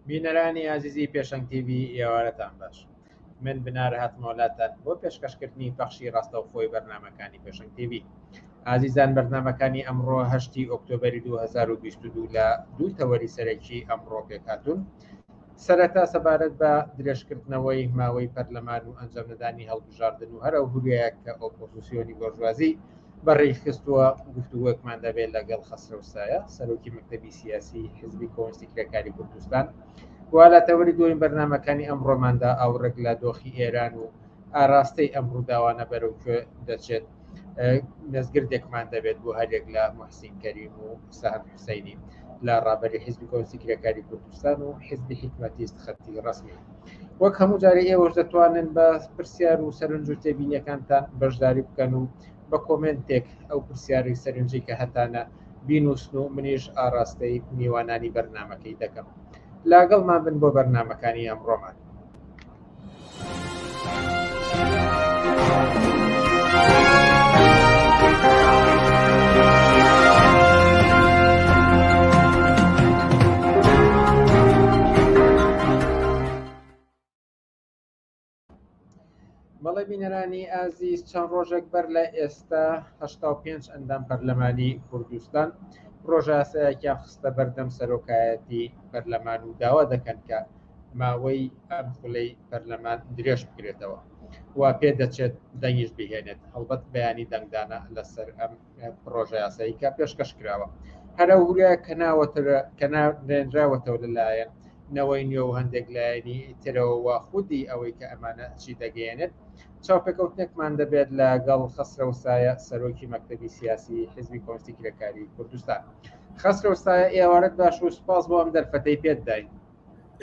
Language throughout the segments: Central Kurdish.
بینەرانی ئازیزی پێشەنگ تیV ئێوارەتان باش. من بنارە هاتمۆلاتان بۆ پێشکەشکردنی بەخشی ڕاستەوخۆی بەرنامەکانی پێشەنگ تیV. ئازیزان بەرنامەکانی ئەمڕۆ 8 ئۆکتۆبەری 2022 لە دوو تەوەری سەرەکی ئەمڕۆ پێکهاتوون. سەرەتا سەبارەت بە درێژکردنەوەی ماوەی پەرلەمان و ئەنجامدانی هەڵبژاردن و هەرە هورەیە کە ئۆپۆزیسیۆنی بۆرژوازی بەڕێی خستووە گفتوگۆکمان دەبێت لەگەڵ خەسرە و سایە سەرۆکی مەکتەبی سیاسی حزبی کۆمونیستی کرێکاری کوردستان. وا لە تەوەری دوای بەرنامەکانی ئەمڕۆماندا ئاوڕێک لە دۆخی ئێران و ئاراستەی ئەم ڕووداوانە بەرەوکوێ دەچێت. مەزگردێکمان دەبێت بۆ هەرێک لە موحسین کەریم و سەهەم حوسەینی لە ڕابەری حزبی کۆمونیستی کرێکاری کوردستان و حزبی حکمەتیست خەتی ڕسمی. وەک هەموو جارێ ئێوەش دەتوانن بە پرسیار و سەرنج و تێبینیەکانتان بەشداری بکەن و بە کۆمنتێک ئەو پرسیاری سەرنجی کە هەتانە بینوسن و منیش ئاراستەی میوانانی بەرنامەکەی دەکەم. لاگەڵمان بن بۆ بەرنامەکانی ئەمڕۆمان. بەڵێ بینەرانی ئازیز، چەند ڕۆژێک بەر لە ئێستا 85 ئەندام پەرلەمانی کوردستان ڕۆژئاسایەکیان خستە بەردەم سەرۆکایەتی پەرلەمان و داوا دەکەن کە ماوەی ئەم خولەی پەرلەمان درێژ بکرێتەوە و پێ دەچێت دەنگیش بهێنێت. هەڵبەت بەیانی دەنگدانە لەسەر ئەم پرۆژە یاسایی کە پێشکەش کراوە. هەرە هورەیە کە نێنراوەتەوە لەلایەن نەوەی نوێ و هەندێک لایەنی ترەوە خودی ئەوەی کە ئەمانە چی دەگەێنێت. چاوپێکەوتنێکمان دەبێت لەگەڵ خەسرە و سایە سەرۆکی مەکتەبی سیاسی حزبی کۆمونیستی کرێکاری کوردستان. خەسرە و سایە ئێوارەت باش و سپاس بۆ ئەم دەرفەتەی پێت داین.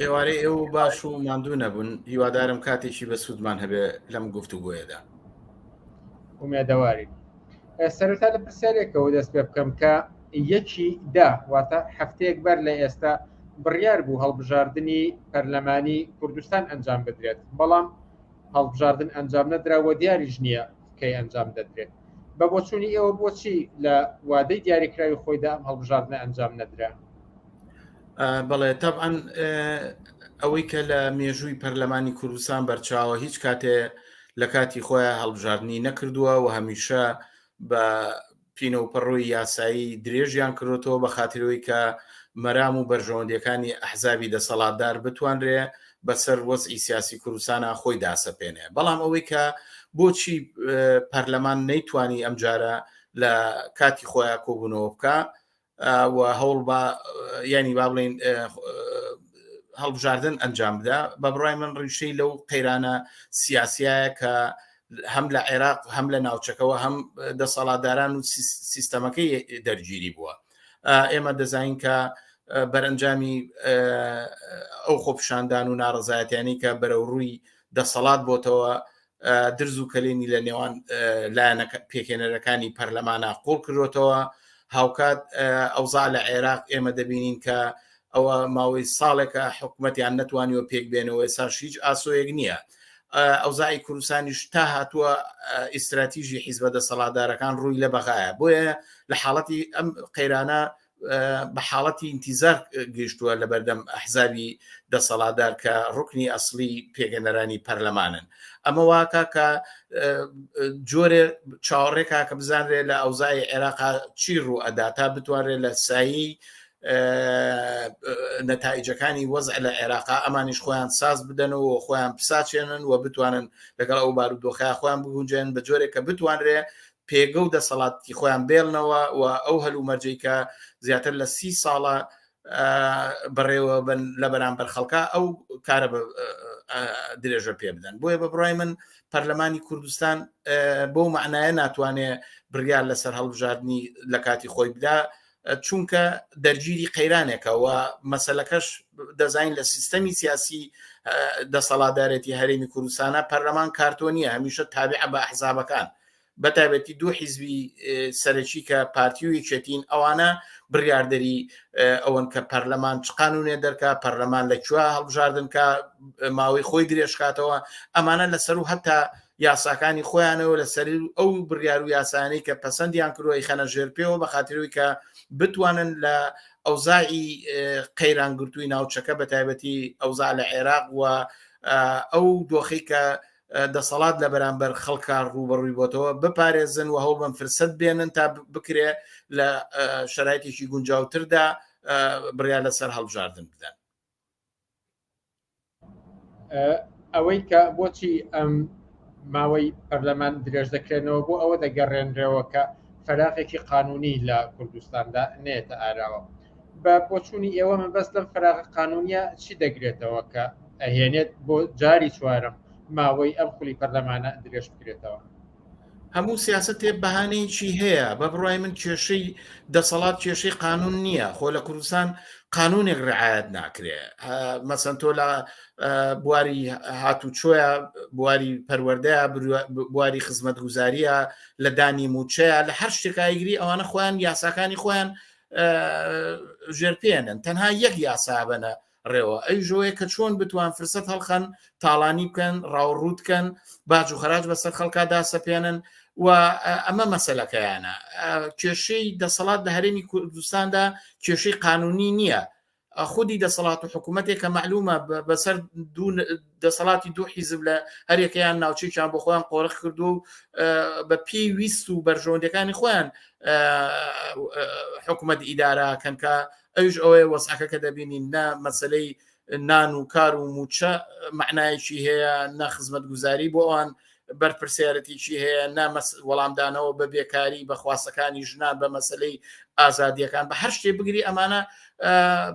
ئێوارەی ئێوە باش و ماندوو نەبوون. هیوادارم کاتێکی بە سوودمان هەبێ لەم گفتوگۆیەدا. ئومێدەوارین. سەرەتا لە پرسیارێکەوە دەست پێ بکەم کە یەکی دا واتە هەفتەیەک بەر لە ئێستا بڕیار بوو هەڵبژاردننی پەرلەمانی کوردستان ئەنجام بدرێت، بەڵام هەڵبژاردن ئەنجام نەدراوە، دیاریش نییە کەی ئەنجام دەدرێت. بە بۆچوونی ئێوە بۆچی لە وادەی دیاریکراوی خۆیدا ئەم هەڵبژاردنە ئەنجام نەدرا؟ بەڵێ تەبعەن ئەوەی کە لە مێژووی پەرلەمانی کوردستان بەرچاوە هیچ کاتێ لە کاتی خۆیان هەڵبژاردننی نەکردووە و هەمیشە بە پینە و پەڕۆی یاسایی درێژیان کردوەوە بە خاترەوەی کە مەرام و بەرژەوەندەکانی ئەحزابی دەسەڵاتدار بتوانرێ بەسەر وەزعی سیاسی کوردستانە خۆی داسەپێنێ. بەڵام ئەوەی کە بۆچی پەرلەمان نەیتوانی ئەم جارە لە کاتی خۆیان کۆبوونەوە بکە و هەوڵ بە ینی با بڵێن هەڵبژاردن ئەنجام بدە، بە بڕای من ڕیشەی لەو قەیرانە سیاسیایە کە هەم لە عێراق هەم لە ناوچەکەەوە هەم دەسەڵاتداران و سیستەمەکەی دەرگیری بووە. ئێمە دەزانین کە بەرەنجامی ئەو خۆپشاندان و ناڕزایەتیانی کە بەرەو ڕووی دەسەڵات بۆتەوە درز و کەلێنی لە نێوان لایەنە پێکێنەرەکانی پەرلەمانە قوڵ کردوێتەوە. هاوکات ئەوزا لە عێراق ئێمە دەبینین کە ئەوە ماوەی ساڵێکە حکوومەتیان نەتوانیوە پێک بێنەوە، ئێساش هیچ ئاسۆیەک نییە. ئەوزای کوردستانیش تا هاتووە ئیستراتیژی حیزبە دەسەڵاتدارەکان ڕووی لە بەغایە، بۆیە لە حاڵەتی ئەم قەیرانە بە حاڵەتی ئینتیزار گەیشتووە لە بەردەم ئەحزابی دەسەڵاتدار کە ڕوکنی ئەسڵی پێگەنەرانی پەرلەمانن. ئەمە واکە کە جۆرێ چاوەڕێکا کە بزانرێ لە ئەوزای عێراقا چی ڕوو ئەدا تا بتوانرێت لە سایی نەتایجەکانی وەزع لە عێراقا ئەمانیش خۆیان ساز بدەنەوە خۆیان پساچێنن و بتوانن لەگەڵ ئەو بارودۆخەیە خۆیان بگونجێن بە جۆرێک کە بتوانرێ پێگە و دەسەڵاتی خۆیان بێڵنەوە و ئەو هەلوو مەرجەی کە زیاتر لە 30 ساڵە بەڕێوە بن لە بەرامبەر خەڵکا ئەو کارە درێژە پێ بدەن. بۆیە بە بڕای من پەرلەمانی کوردستان بۆ معنایە ناتوانێت بڕیار لەسەر هەڵبژاردننی لە کاتی خۆی بدا، چونکە دەرگیری قەیرانێکەوە مەسەلەکەش دەزانین لە سیستەمی سیاسی دەسەڵاتدارێتی هەرێمی کوردستانە پەرلەمان کارتۆنیە، هەمیشە تابع بە ئەحزابەکان، بەتایبەتی دوو حیزبی سەرەکی کە پارتی و یەکێتین ئەوانە بڕیاردەری ئەوەن کە پەرلەمان چ قانونێ دەرکا، پەرلەمان لەکوێ هەڵبژاردن کە ماوەی خۆی درێژکاتەوە. ئەمانە لەسەر و هەتا یاساکانی خۆیانەوە لەسەر ئەو بڕیار و یاسانەی کە پەسەندیان کردووە خەنە ژێر پێوە بە خاترەوەی کە بتوانن لە ئەوزاعی قەیرانگرتووی ناوچەکە بە تایبەتی ئەوزاع لە عێراق و ئەو دۆخی کە دەسەڵات لە بەرامبەر خەڵکە ڕوبەڕووی بۆتەوە بپارێزن و هەوڵ بەم فرسەت بێنن تا بکرێ لە شەرایەتێکی گونجاوتردا بڕیار لەسەر هەڵبژاردن بدەن. ئەوەی کە بۆچی ئەم ماوەی پەرلەمان درێژ دەکرێنەوە بۆ ئەوە دەگەڕێنرەوە کە فەراغێکی قانونی لە کوردستاندا نێتە ئاراوە. بە بۆچوونی ئێوە مەبەست لەم فەراغ قانونیە چی دەگرێتەوە کە ئەهێنێت بۆ جاری چوارم ماوەی ئەم خولی پەرلەمانە درێژ بکرێتەوە؟ هەموو سیاسەتێ بەهانەیەکی هەیە. بە بڕای من کێشەی دەسەڵات کێشەی قانون نییە. خۆ لە کوردستان قانونێک ڕعایەت ناکرێ. مەسەن تۆ لە بواری هاتوچۆیە، بواری پەروەردەیە، بواری خزمەتگوزاریە، لە دانی موچەیە، لە هەر شتێکایگری ئەوانە خۆیان یاساکانی خۆیان ژێرپێنن. تەنها یەک یاسا بەنە ڕێوە، ئەی ژۆیە کە چۆن بتوان فرسەت هەڵخەن، تاڵانی بکەن، ڕاوڕوودکەن، باج و خەراج بەسەر خەڵکادا سەپێنن و ئەمە مەسەلەکەیانە. کێشەی دەسەڵات لە هەرێمی کوردستاندا کێشەی قانونی نییە. خودی دەسەڵات و حکوومەتێک کە معلومە بەسەر دەسەڵاتی دوو حیزب لە هەرێکیان ناوچەیان بۆ خۆیان قۆرق کردو و بە پێی ویست و بەرژەوەندەکانی خۆیان حکوومەت ئیداراکەن کە ئەوش ئەوەیە وەسعەکە کە دەبینین نە مەسلەی نان و کار و موچە معنایەکی هەیە، نە خزمەتگوزاری بۆ ئەوان بەرپرسیارەتێکی هەیە، نە وەڵامدانەوە بە بێکاری بە خواستەکانی ژنان، بە مەسلەی ئازادیەکان، بە هەر شتێ بگری ئەمانە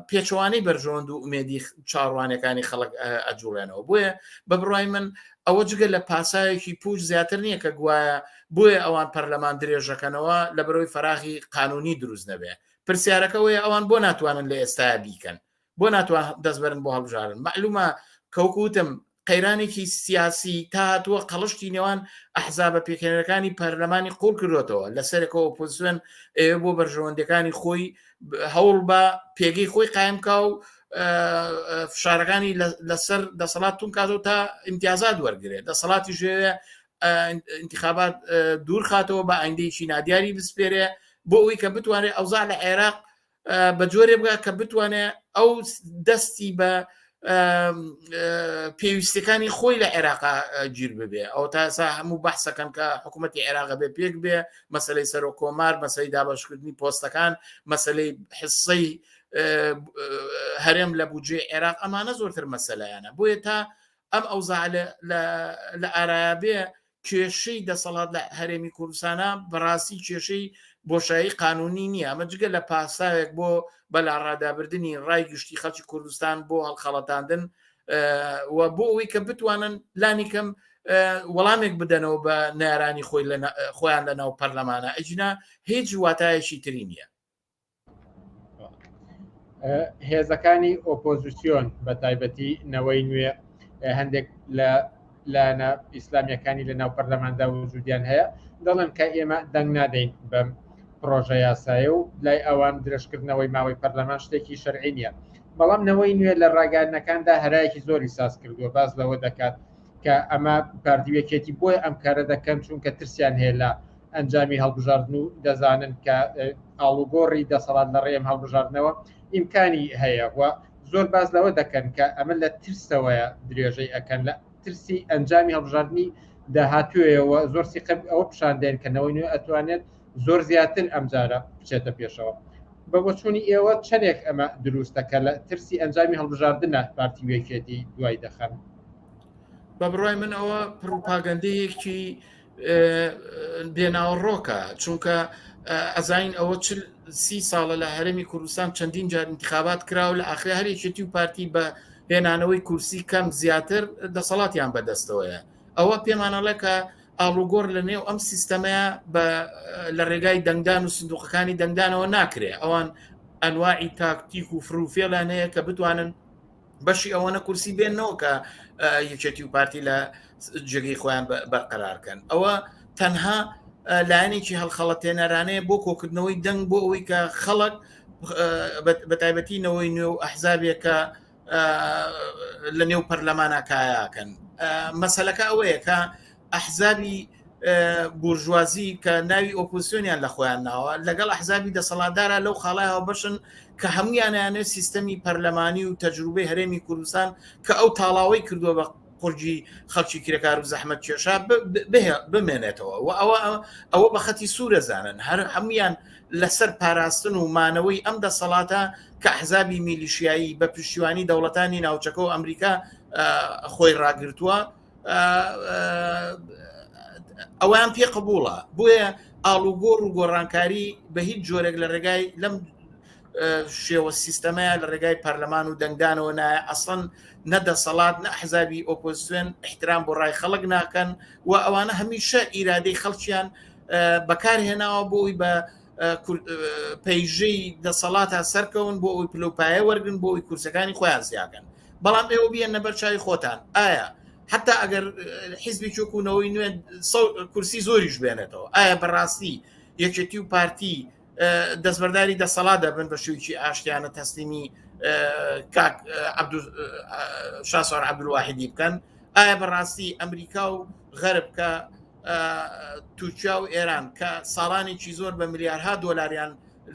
پێچەوانەی بەرژەوەند و ئومێدی چاڕوانەکانی خەڵک ئەجوڵێنەوە. بۆیە بە بڕای من ئەوە جگە لە پاسایەکی پوش زیاتر نییە کە گوایە بۆیە ئەوان پەرلەمان درێژەکەنەوە لە بەرەوەی فەراغی قانونی دروست نەبێ. پرسیارەکەوەیە ئەوان بۆ ناتوانن لە ئێستا بیکەن، بۆ ناتوان دەستبەرن بۆ هەڵبژارن. معلومە کەوکوتم قەیرانێکی سیاسی تا هاتووە قەڵشتی نێوان ئەحزابە پێکهێنەرەکانی پەرلەمانی قوڵ کردوێتەوە لەسەرێکەوە ئۆپۆزیسیۆن بۆ بەرژەوەندەکانی خۆی هەوڵ بە پێگەی خۆی قایمکا و فشارەکانی لەسەر دەسەڵات تون کاتەوە تا ئیمتیازات وەرگێت. دەسەڵاتی ژێوێ انتخابات دوور خاتەوە بە ئایندەیەکی نادیاری بسپێرێ بۆ ئەوی کە بتوانێت ئەوزاع لە عێراق بە جۆرێ بگا کە بتوانێت ئەو دەستی بە پێویستەکانی خۆی لە عێراقا گیر ببێ. ئەو تاسا هەموو بەحسەکەن کە حکوومەتی عێراق بێ پێک بێ، مەسلەی سەرۆک کۆمار، مەسەلەی دابەشکردنی پۆستەکان، مەسلەی حسەی هەرێم لە بودجێ عێراق، ئەمانە زۆرتر مەسەلەیانە. بۆیە تا ئەم ئەوزاع لە ئارایە بێ کێشەی دەسەڵات لە هەرێمی کوردستانە بەڕاستی کێشەی بۆشایی قانونی نییە. ئەمە جگە لە پاساوێک بۆ بەلا ڕادابردنی ڕای گشتی خەڵکی کوردستان بۆ هەڵخەڵەتاندن و بۆ ئەوەی کە بتوانن لانیکەم وەڵامێک بدەنەوە بە نارانی خۆیان لە ناو پەرلەمانە. ئەجنا هیچ واتایەکی تری نییە. هێزەکانی ئۆپۆزیسیۆن بە تایبەتی نەوەی نوێ هەندێک لە لایەنە ئیسلامیەکانی لە ناو پەرلەماندا وجودیان هەیە، دەڵێن کە ئێمە دەنگ نادەین بەم پرۆژە یاسایە و لای ئەوان درێژکردنەوەی ماوەی پەرلەمان شتێکی شەرعی نییە. بەڵام نەوەی نوێ لە ڕاگەیاندنەکاندا هەرایەکی زۆری ساز کردووە، باز لەوە دەکات کە ئەمە پارتیوێکێتی بۆیە ئەم کارە دەکەن چونکە ترسیان هەیە لە ئەنجامی هەڵبژاردن و دەزانن کە ئاڵوگۆڕی دەسەڵات لە ڕێم هەڵبژاردنەوە ئیمکانی هەیە و زۆر باز لەوە دەکەن کە ئەمە لە ترسەوەیە درێژەی ئەەکەن، لە ترسی ئەنجامی هەڵبژاردننی داهاتوویەوە زۆر سیقب ئەوە پیشاندێن کە نەوەی نوێ ئەتوانێت زۆر زیاتر ئەمجارە بچێتە پێشەوە. بە بۆچوونی ئێوە چەندێک ئەمە دروستە کە لە ترسی ئەنجامی هەڵبژاردنە پارتیوێکێتی دوای دەخەن؟ بە بڕای من ئەوە پروپاگەندەیەکی بێناوەڕۆکە، چونکە ئەزین ئەوە 30 ساڵە لە هەرێمی کوردستان چەندین جار انتخابات کراوە لە ئاخر هەرێکێتی و پارتی بە هێنانەوەی کورسی کەم زیاتر دەسەڵاتیان بەدەستەوەیە. ئەوە پێمانەڵێ کە ئاڵوگۆڕ لە نێو ئەم سیستەمەیە لە ڕێگای دەنگدان و سندوقەکانی دەنگدانەوە ناکرێ. ئەوان ئەنواعی تاکتیک و فروفێڵان هەیە کە بتوانن بەشی ئەوەنە کورسی بێنەوە کە یەکێتی و پارتی لە جێگەی خۆیان بەرقەرارکەن. ئەوە تەنها لایەنێکی هەڵخەڵەتێنەرانەیە بۆ کۆکردنەوەی دەنگ بۆ ئەوەی کە خەڵک بە تایبەتینەوەی نوێ و ئەحزابێکە لە نێو پەرلەمانە کایاکەن. مەسەلەکە ئەوەیە کە ئەحزابی بورژوازی کە ناوی ئۆپۆزیسیۆنیان لە خۆیان ناوە لەگەڵ ئەحزابی دەسەڵاتدارە لەو خاڵایەوە بشن کە هەمویانیانێت سیستەمی پەرلەمانی و تەجروبەی هەرێمی کوردستان کە ئەو تاڵاوەی کردووە بە قورجی خەڵکی کرێکار و زەحمەت کێشا بمێنێتەوە و ئەوە بە خەتی سوورەزانن هەر هەمویان لەسەر پاراستن و مانەوەی ئەم دەسەڵاتە کە ئەحزابی میلیشیایی بە پشتیوانی دەوڵەتانی ناوچەکە و ئەمریکا خۆی ڕاگرتووە ئەویان پێ قبوڵە بۆیە ئاڵوگۆڕ و گۆڕانکاری بە هیچ جۆرێک لە ڕێگای لەم شێوە سیستەمەیە لە ڕێگای پەرلەمان و دەنگدانەوە نایە ئەسڵەن نەدەسەڵات نە ئەحزابی ئۆپۆزیسیۆن احترام بۆ ڕای خەڵک ناکەن و ئەوانە هەمیشە ئیرادەی خەڵکیان بەکارهێناوە بۆی بە پەیژەی دەسەڵاتە سەرکەون بۆ ئەوی پلوپایە وەرگن بۆ ئەوی کورسەکانی خۆیان زیاکەن بەڵام ئێوە بیان نەبەر چاوی خۆتان ئایا حتا ئەگەر حیزبی چۆکوونەوەی نوێن کورسی زۆریش بێنێتەوە ئایا بەڕاستی یەکێتی و پارتی دەستبەرداری دەسەڵات دەبن بە شێوکی ئاشتیانە تەسلیمی کاک شاسوار عەبدولواحیدی بکەن ئایا بەڕاستی ئەمریکا و غەرب کە تورکیا و ئێران کە ساڵانێکی زۆر بە ملیارها دۆلاریان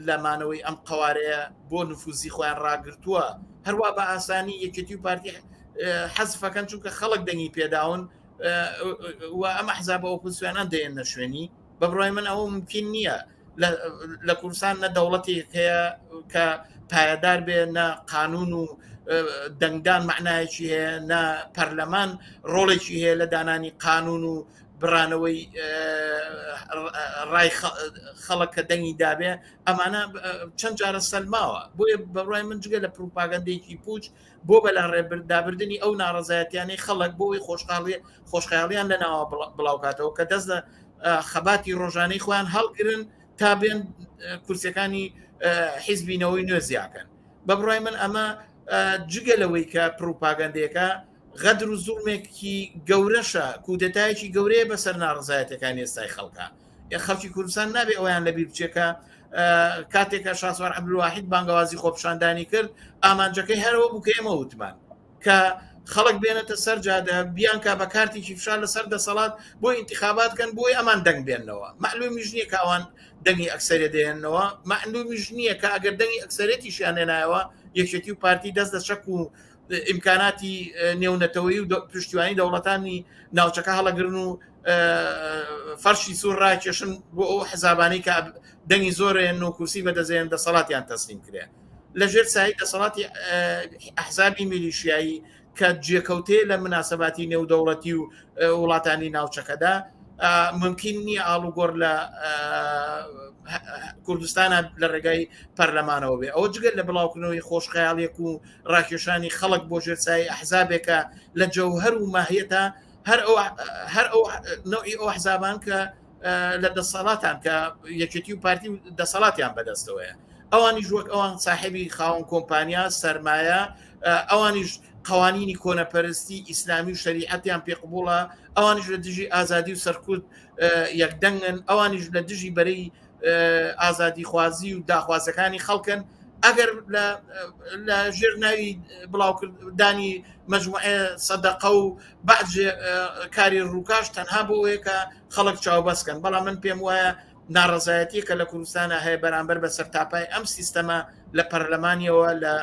لەمانەوەی ئەم قوارەیە بۆ نفوزی خۆیان ڕاگرتووە هەروە بە ئاسانی یەکێتی و پارتی حەزفەکەن چونکە خەڵک دەنگی پێداون و ئەم ئەحزابە ئۆپۆزیسیۆنان دێنە شوێنی بە بڕای من ئەوە ممکن نییە لە کوردستان نە دەوڵەتێک هەیە کە پایەدار بێ نە قانون و دەنگدان معنایەکی هەیە نە پەرلەمان ڕۆڵێکی هەیە لە دانانی قانون و بڕانەوەی ڕای خەڵک کە دەنگی دابێ ئەمانە چەند جارە سەلماوە بۆیە بەڕای من جگە لە پروپاگەندەیەکی پوچ بۆ بە لە ڕێبردابردننی ئەو ناڕزایەتیانەی خەڵک بۆی خۆشخیاڵیان لەناوە بڵاوکاتەوە کە دەست لە خەباتی ڕۆژانەی خۆیان هەڵگرن تا بێن کورسەکانی حیزبینەوەی نوێ زیاکەن بە بڕای من ئەمە جگە لەوەی کە پروپاگەندەیەەکە غەدر و زوڵمێکی گەورەشە کودەتایەکی گەورەیە بەسەر ناڕزایەتەکانی ئێستای خەڵکە خەڵکی کوردستان نابێ ئەویان لەبیر بچێکە کاتێکە شاسوار عەبدولواحید بانگەوازی خۆپشاندانی کرد ئامانجەکەی هەرەوە بوو کە ئێمە وتمان کە خەڵک بێنێتە سەر جادە بیانکە بە کارتێکی فشار لەسەر دەسەڵات بۆ ئینتیخاباتکەن بۆی ئەمان دەنگ بێننەوە معلومیش نییە کە ئەوان دەنگی ئەکسەرێ دێننەوە معلومیش نییە کە ئەگەر دەنگی ئەکسەرێتیشیان هێنایەوە یەکێتی و پارتی دەست دە شەک و ئیمکاناتی نێونەتەوەی و پشتیوانی دەوڵەتانی ناوچەکە هەڵەگرن و فەرشی سوور ڕاکێشن بۆ ئەو حزابانەی کە دەنگی زۆرێن و کورسی بەدەزێن دەسەڵاتیان تەسلیم کرێ لەژێر سای دەسەڵاتی ئەحزابی میلیشیایی کە جێکەوتێ لە مناسەباتی نێودەوڵەتی و وڵاتانی ناوچەکەدا ممکن نییە ئاڵوگۆڕ لە کوردستانە لە ڕێگای پەرلەمانەوە بێ ئەوە جگەل لە بڵاوکردنەوەی خۆشخەیاڵیەک و ڕاکێشانی خەڵک بۆ ژێرچایی ئەحزابێکە لە جەوهەر و ماهیەتە هەر ئەو نوعی ئەو حزابان کە لە دەسەڵاتان کە یەکێتی و پارتی دەسەڵاتیان بەدەستەوەیە ئەوانیش وەک ئەوان ساحبی خاوەن کۆمپانیا سەرمایە ئەوانیش قوانینی کۆنەپەرستی ئیسلامی و شەریعەتیان پێقبوڵە ئەوانیش لە دژی ئازادی و سەرکوت یەکدەنگن ئەوانیش لە دژی بەرەی ئازادی خوازی و داخوازەکانی خەڵکن ئەگەر لە ژێر ناوی بڵاوکردانی مەجموعە سەدەقە و بەعض کاری ڕووکاش تەنها بۆیە کە خەڵک چاوبەسکەن بەڵام من پێم وایە ناڕزایەتی کە لە کوردستانە هەیە بەرامبەر بە سەرتاپای ئەم سیستەمە لە پەرلەمانیەوە لە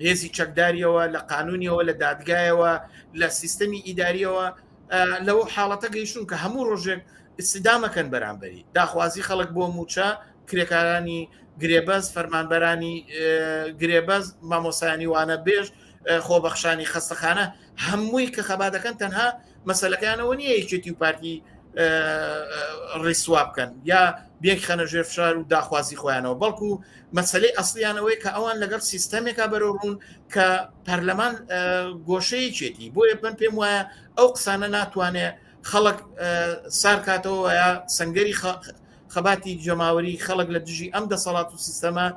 هێزی چەکداریەوە لە قانونیەوە لە دادگایەوە لە سیستەمی ئیداریەوە لەو حاڵەتە گەیشتون کە هەموو ڕۆژێک استدامەکەن بەرامبەری داخوازی خەڵک بۆ موچە کرێکارانی گرێبەز فەرمانبەرانی گرێبەز مامۆسایانی وانە بێژ خۆبەخشانی خەستەخانە هەمووی کە خەباتەکەن تەنها مەسەلەکانەوە نییە یەکێتی و پارتی ڕێسوا بکەن یا بێک خەنە ژێر فشار و داخوازی خۆیانەوە بەڵکو مەسەلەی ئەسڵیانەوەی کە ئەوان لەگەڵ سیستەمێکا بەرەڕوون کە پەرلەمان گۆشەیە چێتی بۆیە من پێم وایە ئەو قسانە ناتوانێت خەڵک سارکاتەوە یا سنگەری خەباتی جەماوەری خەڵک لە دژی ئەم دەسەڵات و سیستەمە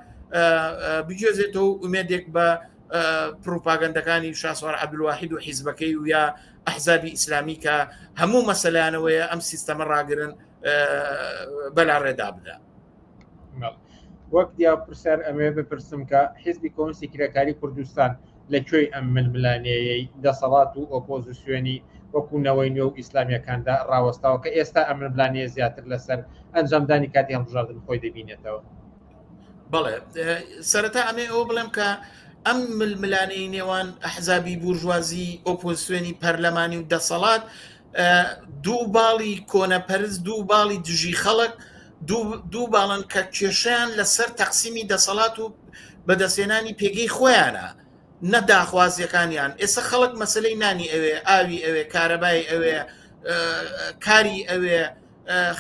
بگوێزێتەوە ئومێدێک بە پروپاگەندەکانی شاسوار عەبدولواحید و حیزبەکەی و یا ئەحزابی ئیسلامی کە هەموو مەسەلەیانەوەیە ئەم سیستەمە ڕاگرن بەلا ڕێدا بدە. وەک دیا پرسیار ئەمێ بپرسم کە حیزبی کۆمسی کرێکاری کوردستان لەکوێی ئەم ململانەیەی دەسەڵات و ئۆپۆزیسیۆنی وەکوونەوەی نوێ و ئیسلامیەکاندا ڕاوەستاوە کە ئێستا ئەم ململانەیە زیاتر لەسەر ئەنجامدانی کاتی هەڵبژاردن خۆی دەبینێتەوە. بەڵێ سەرەتا ئەمێ ئەوە بڵێم کە ئەم ململانەی نێوان ئەحزابی بورژوازی ئۆپۆزیسیۆنی پەرلەمانی و دەسەڵات دوو باڵی کۆنەپەرست دوو باڵی دژی خەڵک دوو باڵن کە کێشیان لەسەر تەقسیمی دەسەڵات و بەدەستێنانی پێگەی خۆیانە نە داخوازیەکانیان. ئێستا خەڵک مەسلەی نانی ئەوێ ئاوی ئەوێ کارەبای ئەوێ کاری ئەوێ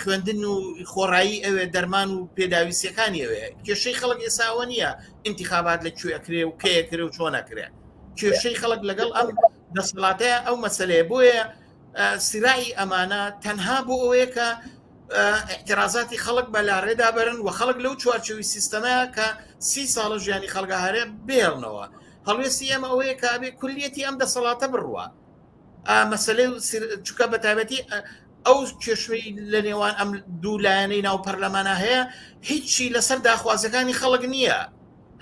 خوێندن و خۆڕایی ئەوێ دەرمان و پێداویستیەکانی ئەوێ. کێشەی خەڵک ئێساوە نییە ئینتیخابات لەکوێکرێ و کەیەکرێ و چۆنەکرێ. کێشەی خەڵک لەگەڵ ئەم دەسەڵاتەیە ئەو مەسلەیە. بۆیە سیرائی ئەمانە تەنها بۆ ئەوەیە کە اعترازاتی خەڵک بە لاڕێدا بەرن و خەڵک لەو چوارچەوی سیستەمەیە کە 30 ساڵە ژیانی خەڵگە هەرێ بێڵنەوە. هەڵوێستی ئەمە ئەوەیە کە بێ کولیەتی ئەم دەسەڵاتە بڕوە. مەسلەی چکە بە تایبەتی ئەو کێشوەی لە نێوان ئەم دوو لایەنەی ناو پەرلەمانە هەیە هیچی لەسەر داخوازەکانی خەڵک نییە،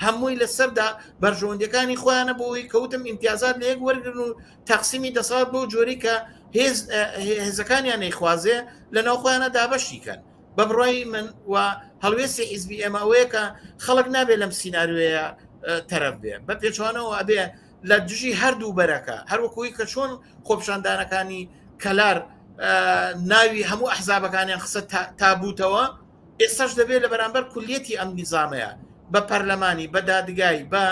هەمووی لەسەر بەرژەوەندەکانی خۆیانە بۆی کەوتم ئیمتیازات لە یەک وەرگن و تەقسیمی دەسەڵات بۆ جۆری کە هێزەکانیان نەیخوازێ لە ناو خۆیانە دابەشیکەن. بە بڕای من و هەڵوێستی حیزبی ئێمە ئەوەیە کە خەڵک نابێت لەم سیناریۆیە تەرەف بێ بە پێچوانەوە ئەبێ لە دژی هەردوو بەرەکە هەروەکوی کە چۆن خۆپشاندانەکانی کەلار ناوی هەموو ئەحزابەکانیان خسە تابوتەوە، ئێستاش دەبێت لە بەرامبەر کولیەتی ئەم نیزامەیە بە پەرلەمانی بە دادگای بە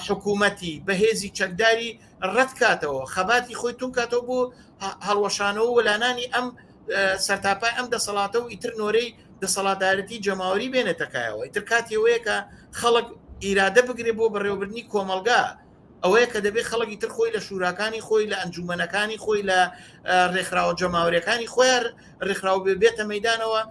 حکوومەتی بە هێزی چەکداری ڕەت کاتەوە خەباتی خۆی تون کاتەوە بۆ هەڵوەشانەوە وەلانانی ئەم سەرتاپای ئەم دەسەڵاتە و ئیتر نۆرەی دەسەڵاتدارەتی جەماوەری بێنێتەکایەوە. ئیتر کاتیەوەیە کە خەڵک ئیرادە بگرێ بۆ بەڕێوەبردنی کۆمەلگا، ئەوەیە کە دەبێت خەڵکی تر خۆی لە شوراکانی خۆی لە ئەنجومەنەکانی خۆی لە ڕێکخراوە جەماوەریەکانی خۆیان ڕێکخراو بێتە مەیدانەوە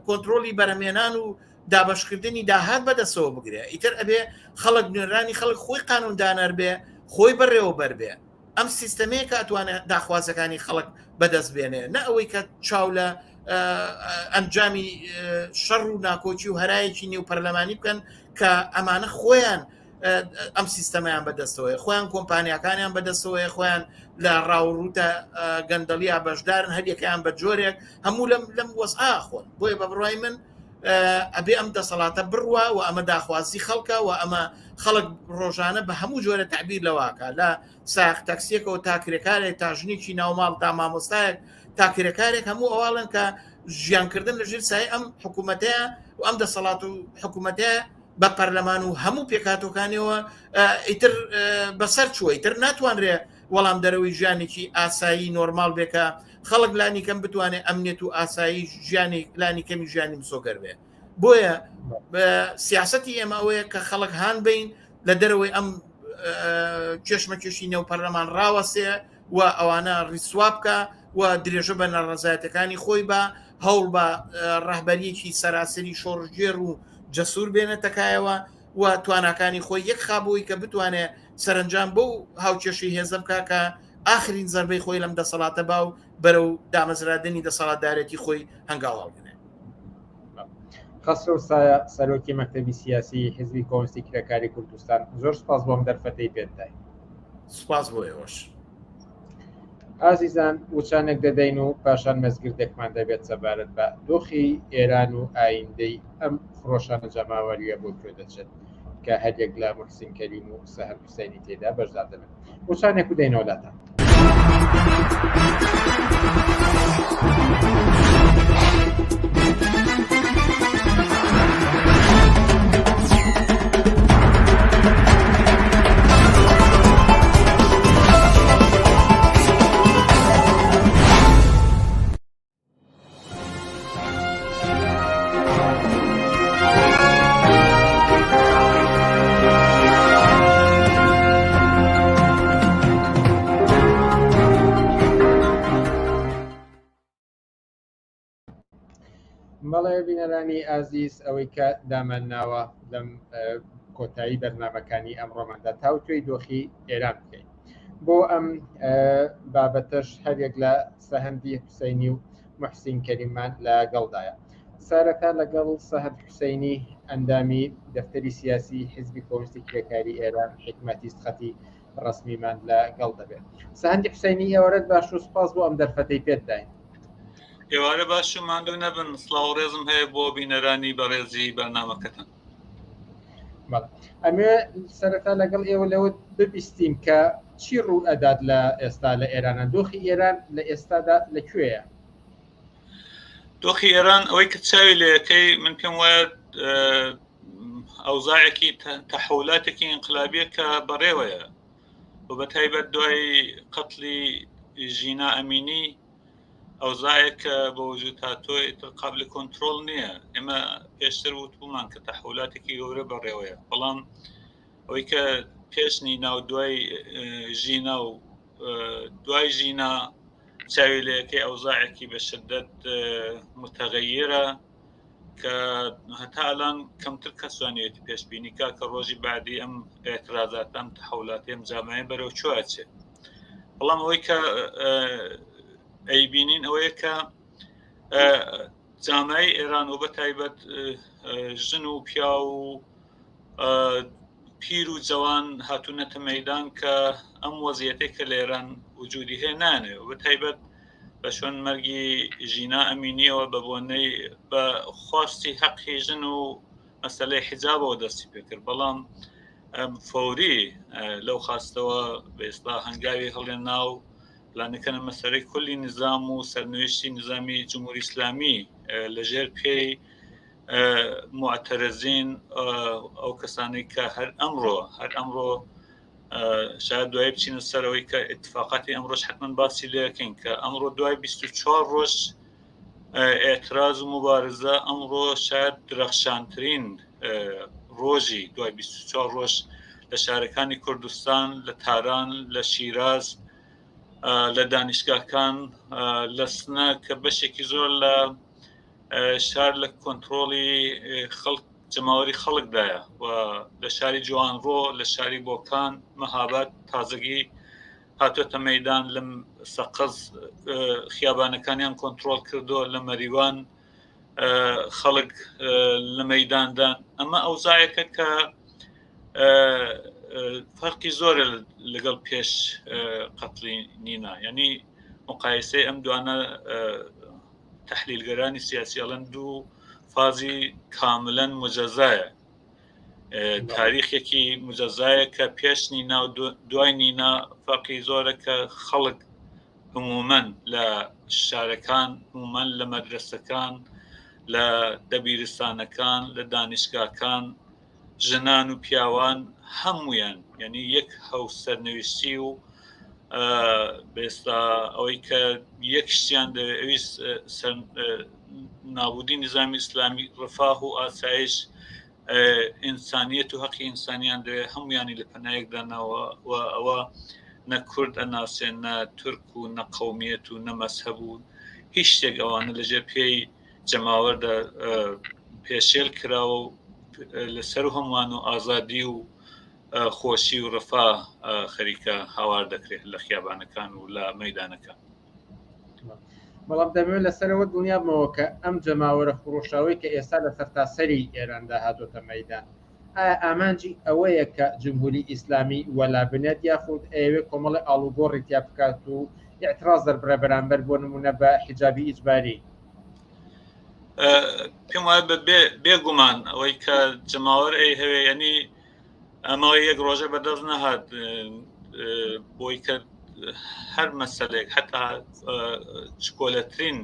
کۆنتترۆلی بەرەمێنان و دابشکردنی داهات بەدەستەوە بگرێ. ئیتر ئەبێ خەڵک نوێرانی خەڵک خۆی قانوندانەر بێ خۆی بەڕێوە بەربێ. ئەم سیستەمەیە کە ئەتوانێت داخوازەکانی خەڵک بەدەست بێنێ، نە ئەوەی کە چاو لە ئەنجامی شەڕ و ناکۆچی و هەرایەکی نێو پەرلەمانی بکەن کە ئەمانە خۆیان ئەم سیستەمەیان بەدەستەوەی خۆیان کۆمپانیەکانیان بەدەستەوەی خۆیان لە ڕاوڕوتە گەندەڵیا بەشدارن هەریەکەیان بە جۆرێک هەموو لەم وەسعا خۆن. بۆیە بە بڕای من ئەبێ ئەم دەسەڵاتە بڕوە و ئەمە داخوازی خەڵکە و ئەمە خەڵک ڕۆژانە بە هەموو جۆرە تعبیر لەواکە لە ساخ تەکسیەکەەوە تاکرێکارێک تاژنێکی ناوماڵ تا مامۆستایەک تاکرێکارێک هەموو ئەواڵن کە ژیانکردن لە ژێر سای ئەم حکوومەتەیە و ئەم دەسەڵات و حکوومەتەیە بە پەرلەمان و هەموو پێکاتەکانەوە ئیتر بەسەر چووە ئیتر ناتوانرێ وەڵام دەرەوەی ژیانێکی ئاسایی نۆرمال بێکە خەڵک لانی کەم بتوانێت ئەمنێت و ئاسایی ژیانی لانی کەمی ژیانی مسۆگەر بێ. بۆیە سیاسەتی ئێمە ئەوەیە کە خەڵک هاان بین لە دەرەوەی ئەم کێشمەکێشی نێو پەرلەمان ڕاوەسێ و ئەوانە ڕیسوا بکە و درێژە بە نەڕەزایەتەکانی خۆی بە هەوڵ بە ڕەهبەریەکی سەراسەری شۆڕژێر و جەسوور بێنێتەکایەوە و تواناکانی خۆی یەک خابووی کە بتوانێت سەرنجام بۆ هاوکێشی هێزە بکە کە ئاخرین زەربەی خۆی لەم دەسەڵاتە با و بەرەو دامەزرادنی دەسەڵاتدارەتی خۆی هەنگاوڵگنێ. خەسرە سایە سەرۆکی مەکتەبی سیاسی حیزبی کۆمونیستی کرێکاری کوردستان، زۆر سپاس بۆم دەرفەتەی پێدای. سپاس بۆ ئێوەش. ئازیزان وچانێک دەدەین و پاشان مەزگردێکمان دەبێت سەبارەت بە دۆخی ئێران و ئایندەی ئەم فرۆشانە جەماوەریە بۆ کوێ دەچێت کە هەرێک لە محسین کەریم و سەهەر حوسێنی تێدا بەشدار دەبێت. وچانێک و دەینەوەلاتان. بەڵێ بینەرانی ئازیز ئەوەی کە دامانناوە لەم کۆتایی بەرنامەکانی ئەمڕۆماندا تاوتوێی دۆخی ئێران بکەین. بۆ ئەم بابەتەش هەرێک لە سەهەندی حوسێنی و محسین کەریمان لەگەڵدایە. سارەتا لەگەڵ سەهەد حوسێنی ئەندامی دەفتەری سیاسی حیزبی کۆمونیستی کرێکاری ئێران حکومەتی خەتی ڕسمیمان لەگەڵ دەبێت. سەهەندی حوسێنی ئێوەرەت باش و سپاس بۆ ئەم دەرفەتەی پێداین. ئێوارە باش و ماندوو نەبن، سڵاو و ڕێزم هەیە بۆ بینەرانی بەڕێزی بەرنامەکەتان. ئەمێ سەرەتا لەگەڵ ئێوە لەوە ببیستیم کە چی ڕوو ئەدات لە ئێستا لە ئێرانە، دۆخی ئێران لە ئێستادا لەکوێیە؟ دۆخی ئێران ئەوەی کە چاوی لەکەی من پێم وایە ئەوزاعێکی تەحولاتێکی ئینقلابیە کە بەڕێوەیە و بە تایبەت دوای قەتلی ژینا ئەمینی ئەوزاعێک کە بە وجود هاتۆی قابل کۆنتترۆل نییە. ئێمە پێشتر وتبوومان کە تەحولاتێکی گەورە بەڕێوەیە، بەڵام ئەوەی کە پێشنی ناو دوای ژینا و دوای ژینا چاوی لەکەی ئەوزاعێکی بە شدت متغەیرە کە هەتا ئەلان کەمتر کەسوانێتی پێشبینیکە کە ڕۆژی بعدی ئەم ئێترازات ئەم تەحولاتی ئەم جامعە بەرەو چوارچێت. بەڵام ئەوەی کە ئەیبینین ئەوەیە کە جامعەی ئێران و بە تایبەت ژن و پیا و پیر و جوان هاتوونەتە مەیدان کە ئەم وەزیەتێک کە لە ئێران وجودی هەیە نانێ و بە تایبەت بە شوێن مەرگی ژینا ئەمینیەوە بە بۆنەی بە خواستی حەقی ژن و مەسەلەی حیجابەوە دەستی پێکرد، بەڵام فەوری لەو خواستەوە بە ئێستا هەنگاوی هەڵێن ناو پلانەکەنە مەسەرەی کولی نظام و سەرنوێشتی نظامی جمهوری ئیسلامی لەژێر پێی معتەرزین ئەو کەسانی کە هەر ئەمڕۆ شاید دوای بچینە سەرەوەی کە اتفاقاتی ئەمڕۆژ حتمما باسی لەکەین کە ئەمڕۆ دوای 24 ڕۆژ ئێتراز و مبارزە ئەمڕۆ شاید درەخشانترین ڕۆژی دوای 24 ڕۆژ لە شارەکانی کوردستان، لە تاران، لە شیراز، لە دانیشگاکان، لە سنە کە بەشێکی زۆر لە شار لە کۆنتترۆلی جەماوەری خەڵکدایە و لە شاری جوانڕۆ، لە شاری بۆکان، مەهاباد تازگی هاتوۆتە مەیدان، لەم سەقز خیابانەکانیان کۆنتترۆل کردو، لە مەریوان خەڵک لە مەیداندان. ئەمە ئەوزایەکە کە فەرقی زۆرە لەگەڵ پێش قەتلی نینا، یعنی مقایسەی ئەم دوانە تحلیلگەرانی سیاسیاڵەن دوو فازی کاملەن مجەزایە، تاریخێکی مجەزایە کە پێش نینا و دوای نینا فەرقی زۆرە کە خەڵک عمومەن لە شارەکان، عمومەن لە مەدرسەکان، لە دەبیرستانەکان، لە دانیشگاکان، ژنان و پیاوان هەمویان یعنی یەک هەوس سەرنوویستی و بێستا ئەوەی کە یەک شتیان دەویست نابودی نظامی ئیسلامی، ڕفاه و ئاسایش، ئینسانیەت و حەقی ئینسانیان دەوێت هەمویانی لە پەنایەکدانەوە و ئەوە نە کورد ئەناسێن، نە تورک و نە قەومیەت و نە مەسهەب و هیچ شتێک ئەوانە لەژێر پێی جەماوەردە پێشێل کراوە و لەسەر هەمووان و ئازادی و خۆشی و ڕفا خەریکە هاوار دەکرێت لە خیابانەکان و لە مەیدانەکان. بەڵام دەبێت لەسەرەوە دنیامەوە کە ئەم جەماوەرە خڕۆشاوی کە ئێستا لە سەرتاسەری ئێراندا هاتۆتە مەیدان ئامانجی ئەوەیە کە جمهوری ئیسلامی وەلا بنێت یاخود ئەوێ کۆمەڵی ئاڵوگۆڕی تیا بکات و ئێعتراز دەربرە بەرامبەر بۆ نمونە بە حیجابی ئیجباری؟ پێم وایە بێگومان ئەوەی کە جەماوەر هەوێ، یعنی ئەمە یەک ڕۆژە بەدەست نەهات بۆی کە هەر مەسەلێک حتا چکۆلەترین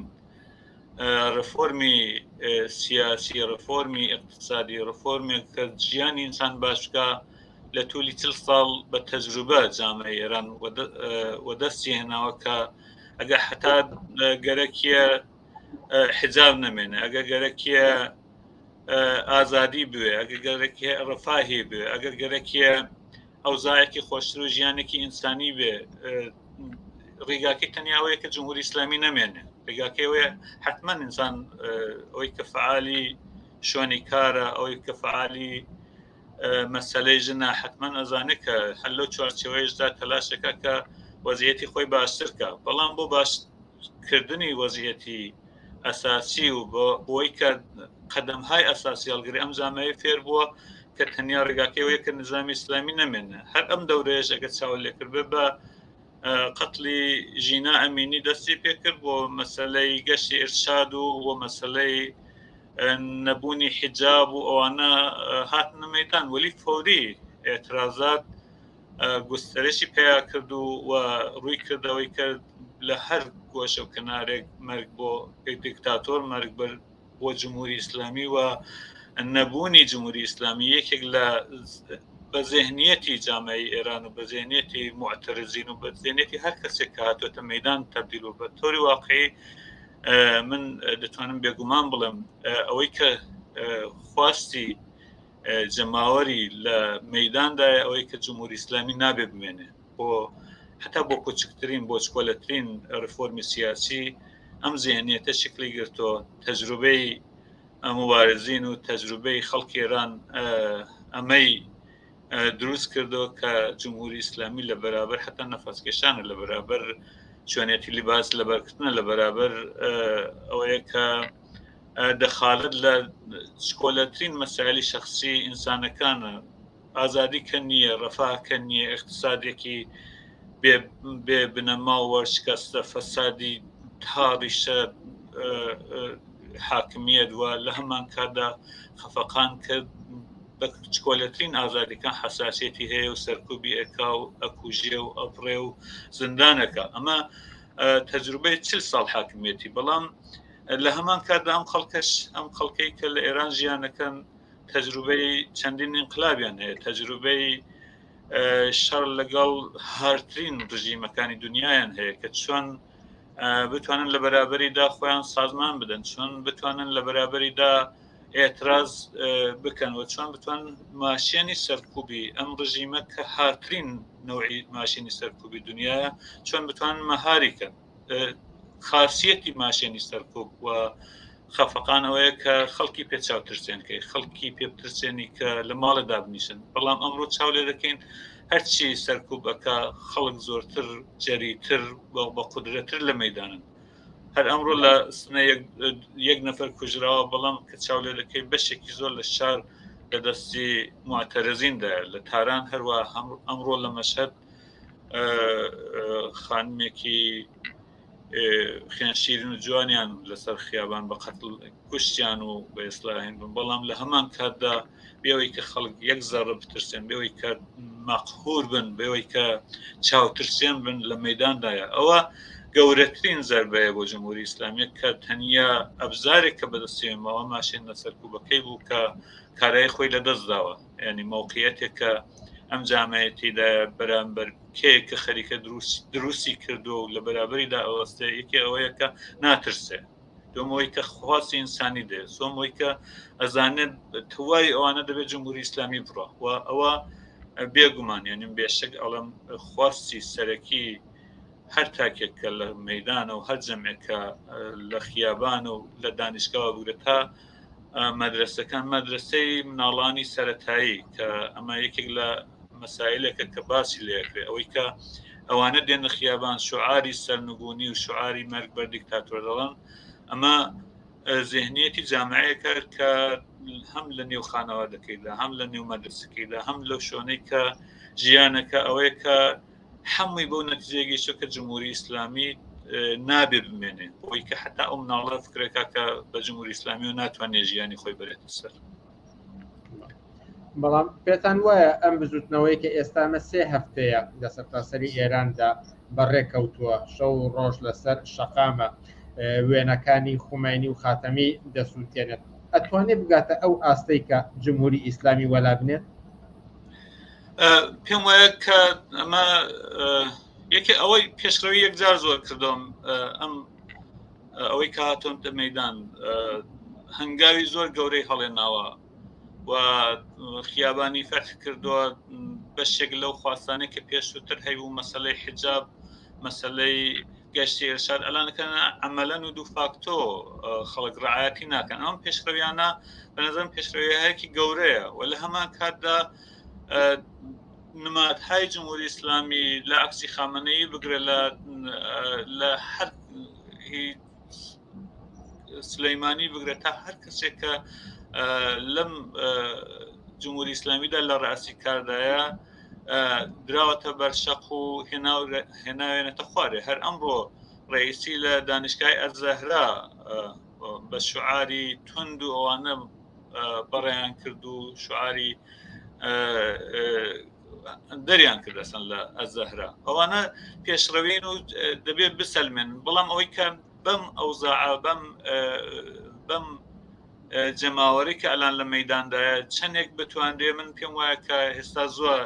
ڕفۆرمی سیاسی، ڕفۆرمی اقتصادی، ڕفۆرمێک کە ژیانی ئینسان باشکە لە توولی 40 ساڵ بە تەجروبە جامعەی ئێران وەدەستی هێناوە کە ئەگە حتا گەرەکیە حجاب نەمێنێ، ئەگە گەرەکیە ئازادی بوێ، ئەگە گەرەکیە ڕفاهی بوێ، ئەگە گەرەکیە ئەوزایەکی خۆشتر و ژیانێکی ئینسانی بێ، ڕێگاکەی تەنیاوەیە کە جمهوری ئیسلامی نەمێنێ، ڕێگاکەوەیە حتمما ئینسان ئەوەی کە فعالی شوێنی کارە، ئەوەی کە فعالی مەسەلەی ژنە حتمما ئەزانێت کە هەر لەو چوارچێوەیەشدا تەلاشەکە کە وەزیەتی خۆی باشترکە، بەڵام بۆ باشکردنی وەزیەتی ئەساسی و بۆی کە قەدەمهای ئەساسی هەڵگری ئەم زانایە فێر بووە کە تەنیا ڕێگاکەوەیە کە نظامی ئیسلامی نەمێنە هەر ئەم دەورەیەش ئەگە چاوە لێکرد بە قەتلی ژینا ئەمینی دەستی پێکرد بۆ مەسەلەی گەشتی ئرشاد و مەسەلەی نەبوونی حیجاب و ئەوانە هاتنە مەیدان وەلی فەوری ئێترازات گوستەرشی پیا کرد و ڕووی کردەوەی کرد لە هەر گۆشە و کنارێک مەرگ بۆ دیکتاتۆر مەرگ بۆ جمهوری ئیسلامی و نەبوونی جمهوری ئیسلامی یەکێک لە بە ذهنیەتی جامعی ئێران و بە ذهنیەتی معتەرزین و بە ذهنیەتی هەر کەسێک کە هاتوۆتە مەیدان تەبدیل و بە تۆری واقعی من دەتوانم بێگومان بڵێم ئەوەی کە خواستی جەماوەری لە مەیداندایە ئەوەی کە جمهوری ئیسلامی نابێ بمێنێ بۆ حتا بۆ کوچکترین بۆ چکۆلەترین ڕفۆرمی سیاسی ئەم ذهنیەتە شکلی گرتۆ تەجروبەی مبارزین و تەجروبەی خەڵکی ئێران ئەمەی دروست کردو کە جمهوری ئیسلامی لە بەرابەر حتا نەفەسکێشانە لە بەرابەر شوێنێتی لیباس لە بەرکردنە لە بەرابەر ئەوەیە کە دەخالت لە چکۆلەترین مەسائلی شخصی ئینسانەکانە ئازادی کە نییە ڕەفاکە نییە اقتصادێکی بێ بنەما و وەرشکەستە فەسادی تاڕیشە حاکمیت وە لە هەمان کاردا خەفەقان کرد بە چکۆلەترین ئازادیەکان حساسێتی هەیە و سەرکوبی ئەکا و ئەکوژێ و ئەپڕێ و زندانەکە ئەمە تەجروبەی 40 ساڵ حاکمیەتی بەڵام لە هەمان کاردا ئەم خەڵکەی کە لە ئێران ژیانەکەن تەجروبەی چەندین انقلابیان هەیە تەجروبەی شەڕ لەگەڵ هارترین ڕژیمەکانی دنیایان هەیە کە چۆن بتوانن لە بەرابەریدا خۆیان سازمان بدەن چۆن بتوانن لە بەرابەریدا ئێتراز بکەن و چۆن بتوان ماشێنی سەرکوبی ئەم ڕژیمە کە هاترین نەوعی ماشێنی سەرکوبی دنیاە چۆن بتوانن مەهاریکەن خاصیەتی ماشێنی سەرکوب و خەفەقانەوەیە کە خەڵکی پێچاوترسێنکەی خەڵکی پێبترسێنی کە لە ماڵە دابنیشن بەڵام ئەمڕۆ چاو لێ دەکەین هەرچی سەرکوبەکە خەڵک زۆرتر جەریتر بە قودرەتر لە مەیدانن هەر ئەمڕۆ لە سنە یەک نەفەر کوژراوە بەڵام کە چاو لێ دەکەی بەشێکی زۆر لە شار لە دەستی معتەرزیندایە لە تاران هەروە ئەمڕۆ لە مەشهەد خانمێکی خوێنشیرین و جوانیان لەسەر خیابان بە قەتڵ کوشتیان و بە ئێسلاهێن بن بەڵام لە هەمان کاتدا بێەوەی کە خەڵک یەک زەڕە بترسێن بێەوەی کە مەقهور بن بێەوەی کە چاوترسێن بن لە مەیداندایە ئەوە گەورەترین زەربەیە بۆ جمهوری ئیسلامی کە تەنیا ئەبزارێک کە بەدەستێمەوە ماشێن لە سەرکوبەکەی بوو کە کارایی خۆی لەدەست داوە ینی موقعیتێک کە ئەم جامعەتیدا بەرامبەر کێک کە خەریکە دروستی کردو و لە بەرابەریدا ئەوەستە یەکی ئەوەیە کە ناترسێ دومەوەی کە خواستی ئینسانی دێ سۆمەوەی کە ئەزانێت توای ئەوانە دەبێت جمهوری ئیسلامی بڕە و ئەوە بێگومان یعنی بێشک ئەڵم خواستی سەرەکی هەر تاکێککە لە مەیدانە و هەر جەمێکە لە خیابان و لە دانیشگاوە بگرێت تا مەدرسەکان مەدرسەی مناڵانی سەرەتایی کە ئەمە یەکێک لە مەسائلێکە کە باسی لێکرێ ئەوەی کە ئەوانە دێنە خیابان شعاری سەرنگونی و شعاری مەرگ بەر دیکتاتۆر دەڵن ئەمە ذهنیەتی جامعەیەکە کە هەم لە نێو خانەوادەکەیدا هەم لە نێو مەدرسەکەیدا هەم لەو شوێنەی کە ژیانەکە ئەوەیە کە هەمووی بەو نەتیجەگەیشتە کە جمهوری ئیسلامی نابێ بمێنێ بۆی کە حتا ئەو مناڵە فکرێکا کە بە جمهوری ئیسلامی و ناتوانێت ژیانی خۆی بێتە سەر بەڵام پێتان وایە ئەم بزوتنەوەی کە ئێستامە 3 هەفتەیە لە سەرتاسەری ئێراندا بەڕێکەوتووە شەو ڕۆژ لەسەر شەقامە وێنەکانی خومینی و خاتەمی دەسووتێنێت ئەتوانێت بگاتە ئەو ئاستەی کە جمهوری ئیسلامی وەلا بنێت پێم وایە کە ئەمە یەکێ ئەوەی پێشڕەوی یەکجار زۆر کردم ئەم ئەوەی کە هاتۆن دە مەیدان هەنگاوی زۆر گەورەی هەڵێناوە و خیابانی فەرح کردووە بەشێک لەو خواستانەی کە پێشووتر هەیبوو مەسەلەی حجاب مەسەلەی گەشتی ئێرشاد ئەلانەکەن ئەمەلەن و دوو فاکتۆ خەڵک ڕعایەتی ناکەن ئەم پێشڕەویانە بەنظرم پێشڕەویەکی گەورەیە و لە هەمان کاتدا نمادهای جمهوری ئیسلامی لە عکسی خامنەیی بگرێت لە هەر سلەیمانی بگرێت تا هەر کەسێک کە لەم جمهوری ئیسلامیدا لە ڕاستی کاردایە دراوەتە بەرشەق و هێناوێنێتە خوارێ. هەر ئەمڕۆ ڕئیسی لە دانشگای ئەزەهرا بە شعاری تند و ئەوانە بەڕێیان کرد و شعاری دەریان کرد ئەسەن لە ئەزەهرا. ئەوانە پێشڕەوین و دەبێت بسەلمێن، بەڵام ئەوەی کە بەم ئەوزاع بەم جەماوەری کە ئەلان لە مەیداندایە چەندێک بتواندێ، من پێم وایە کە هێستا زۆر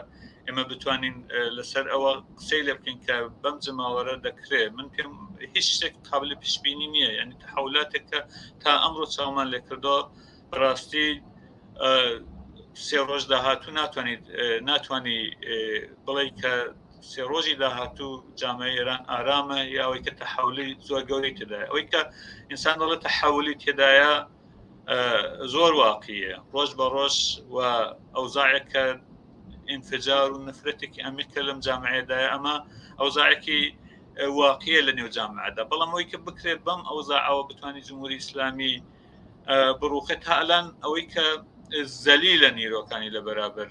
ئێمە بتوانین لەسەر ئەوە قسەی لێ بکەین کە بەم جەماوەرە دەکرێت. من پێم هیچ شتێک قابل پشبینی نییە، یعنی تحولاتێک کە تا ئەمڕۆ چاومان لێ کردەوە بەڕاستی سێ ڕۆژ داهاتوو ناتوانانی بڵێ کە سێ ڕۆژی داهاتوو جامعەی ئێران ئارامە یا ئەوەی کە تەحولی زۆر گەورەی تێدایە. ئەوەی کە ئینسان دەڵێت تەحولی تێدایە زۆر واقعیە، ڕۆژ بە ڕۆژ و ئەوزاعێک کە انفجار و نفرەتێکی ئەمیکە لەم جامعەیەدایە، ئەمە ئەوزاعێکی واقعیە لە نێو جامعەدا. بەڵام ئەوەی کە بکرێت بەم ئەوزاعەوە بتوانانی جمهوری ئیسلامی بڕوخێت تا ئەلان ئەوەی کە زەلی لە نیرۆکانی لە بەرابەر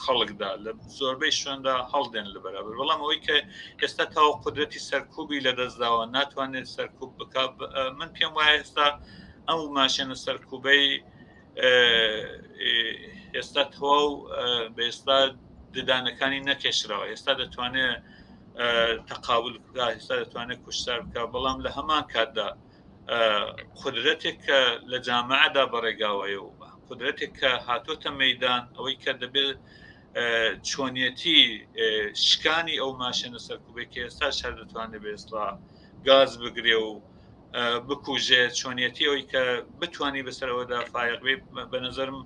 خەڵکدا لە زۆربەی شوێندا هەڵدێن لە بەرابەر، بەڵام ئەوەی کە ئێستا تاوە قودرەتی سەرکوبی لە دەستداوە ناتوانێت سەرکوب بکات. من پێم وایە ئێستا ئەو ماشێنە سەرکوبەی ئێستا تەواو بە ئێستا ددانەکانی نەکێشراوە، ئێستا دەتوانێت تەقابل بکات، ئێستا دەتوانێت کوشتار بکات، بەڵام لە هەمان کاتدا قدرەتێک کە لە جامعەدا بەڕێگاوەیە و قدرەتێک کە هاتۆتە مەیدان، ئەوەی کە دەبێت چۆنیەتی شکانی ئەو ماشێنە سەرکوبێک کە ئێستا شار دەتوانێت بە ئێستا گاز بگرێ و بکوژێت، چۆنیەتی ئەوەی کە بتوانی بەسەرەوەدا فایق بێ. بە نەزەرم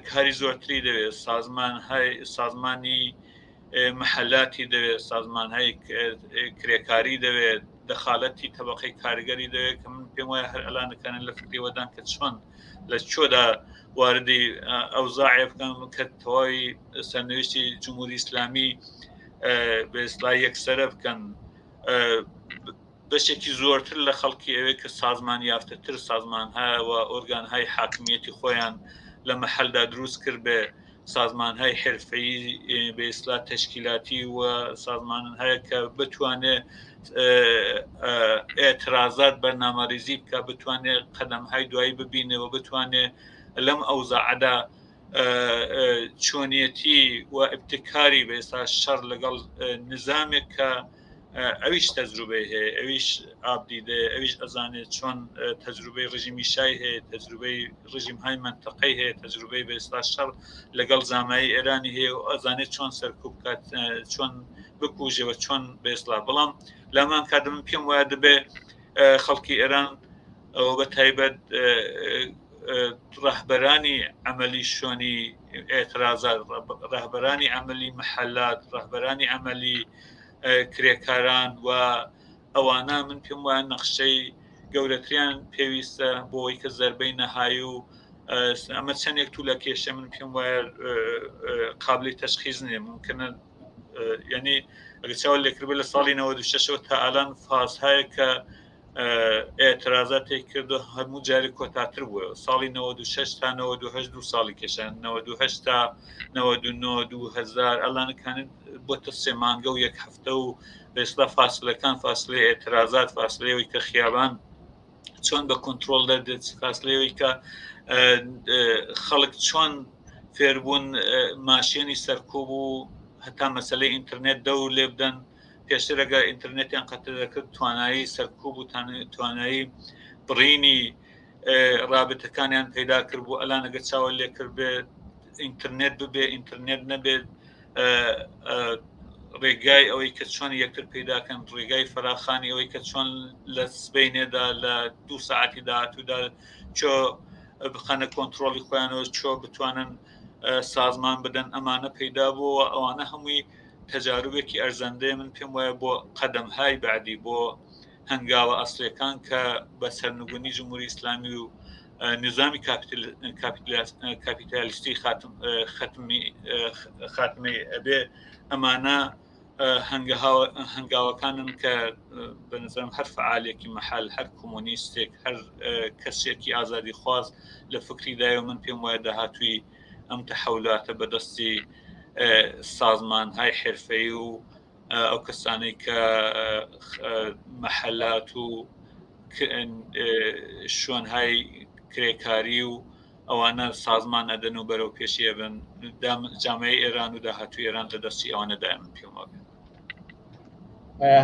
کاری زۆرتری دەوێت، سازمانی محەلاتی دەوێت، سازمانهای کرێکاری دەوێت، دەخالەتی طبقەی کارگەری دەوێت کە من پێم وایە هەر ئەلانەکانن لە فکریوەدان کە چۆن لە چۆدا واردی ئەوزاعێ بکەن کە تەواوی سەرنوشتی جمهوری ئیسلامی بە ئیسڵای یەکسەرە بکەن، بەشێکی زۆرتر لە خەڵکی ئەوەی کە سازمان یافتەتر سازمانها و ئۆرگانهای حاکمیەتی خۆیان لە مەحەلدا دروست کرد بێ، سازمانهای حرفەیی بە ئیسڵا تەشکیلاتی و سازمانن هەیە کە بتوانێت ئێترازات بەرنامەڕیزی بکە، بتوانێت قەدەمهای دوایی ببینێەوە، بتوانێت لەم ئەوزاعەدا چۆنیەتی و ئبتکاری بە ئێستا شەڕ لەگەڵ نظامێک کە ئەویش تەجروبەی هەیە، ئەویش ئابدیدە، ئەویش ئەزانێت چۆن تەجروبەی ڕژیمی شای هەیە، تەجروبەی ڕژیمهای منتەقەی هەیە، تەجروبەی بە ئێستا شەڕ لەگەڵ زامایی ئێرانی هەیە و ئەزانێت چۆن سەرکوب بکات، چۆن بکوژەوە، چۆن بە ئێستا. بەڵام لامان کاتە من پێم وایە دەبێت خەڵکی ئێران ئەوە بە تایبەت ڕەهبەرانی عەمەلی شۆنی ئێترازات، ڕەهبەرانی عەمەلی محەلات، ڕەهبەرانی عەمەلی کرێکاران و ئەوانە من پێم وایە نەخشەی گەورەتریان پێویستە بۆ ئەوەی کە زەربەی نەهایی و ئەمە چەندێک توو لە کێشە من پێم وایە قابلی تەشخیص نییە. ممکنە یعنی ئەگەر چاوە لێکردبێت لە ساڵی 96ەوە تا ئالان فازهەیە کە ئێترازاتی کردو هەموو جاری کۆتاتر بووە، ساڵی 96 تا 98 دو ساڵی کێشان، 98 تا 99 2000 ئەلانەکانت بۆتە سێ مانگە و یەک هەفتە و بەئێستا فاصلەکان فاصلەی ئێترازات، فاصلەیەوەی کە خیابان چۆن بە کۆنترۆل دەدێت، فاصلەیەوەی کە خەڵک چۆن فێربوون ماشێنی سەرکوب و هەتا مەسەلەی ئینترنێت دەور لێ بدەن. پێشتر ئەگە ئینترنێتیان قەتە دەکرد توانایی سەرکوب و توانایی بڕینی رابطەکانیان پەیدا کرد بوو. ئەلان ئەگە چاوە لێ کرد بێ ئینترنێت ببێ، ئینترنێت نەبێت، ڕێگای ئەوەی کە چۆن یەکتر پەیداکەن، ڕێگای فراخانی ئەوەی کە چۆن لە سبەینێدا لە 2 ساعتی داهاتوودا چۆ بخەنە کۆنترۆلی خۆیانەوە، چۆ بتوانن سازمان بدەن، ئەمانە پەیدا بووە. ئەوانە هەمووی تەجاروبێکی ئەرزەندەیە من پێم وایە بۆ قەدەمهای بعدی، بۆ هەنگاوە ئەسڵیەکان کە بە سەرنگونی جمهوری ئیسلامی و نظامی کاپیتالیستی خاتمی ئەبێ، ئەمانە هەنگاوەکانن کە بەنظرم هەر فعالێکی مەحال هەر کۆمۆنیستێک هەر کەسێکی ئازادی خواز لە فکریدای و من پێم وایە داهاتووی ئەم تەحەولاتە بەدەستی سازمانهای حرفەی و ئەو کەسانەی کە مەحەلات و شوێنهای کرێکاری و ئەوانە سازمان ئەدەن و بەرەو پێشیە بن جامعەی ئێران و داهاتووی ئێران لە دەستی ئەوانەدای من پێم وایە